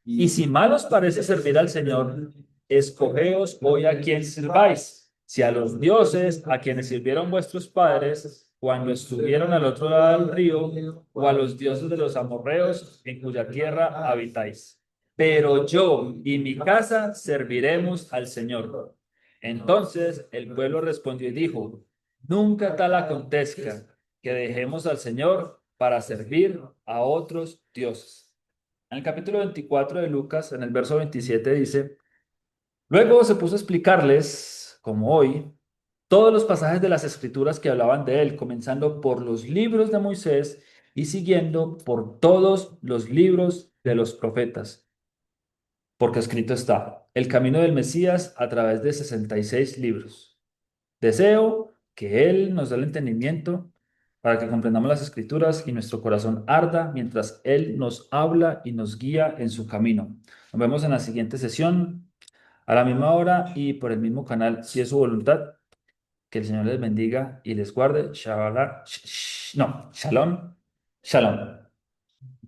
S1: Y si mal os parece servir al Señor, escogeos hoy a quién sirváis, si a los dioses a quienes sirvieron vuestros padres cuando estuvieron al otro lado del río, o a los dioses de los amorreos en cuya tierra habitáis. Pero yo y mi casa serviremos al Señor. Entonces el pueblo respondió y dijo, nunca tal acontezca que dejemos al Señor para servir a otros dioses. En el capítulo 24 de Lucas, en el verso 27 dice, luego se puso a explicarles, como hoy, todos los pasajes de las escrituras que hablaban de él, comenzando por los libros de Moisés y siguiendo por todos los libros de los profetas. Porque escrito está, el camino del Mesías a través de 66 libros. Deseo que Él nos dé el entendimiento para que comprendamos las escrituras y nuestro corazón arda mientras Él nos habla y nos guía en su camino. Nos vemos en la siguiente sesión, a la misma hora y por el mismo canal, si es su voluntad. Que el Señor les bendiga y les guarde. Shalom. Shalom.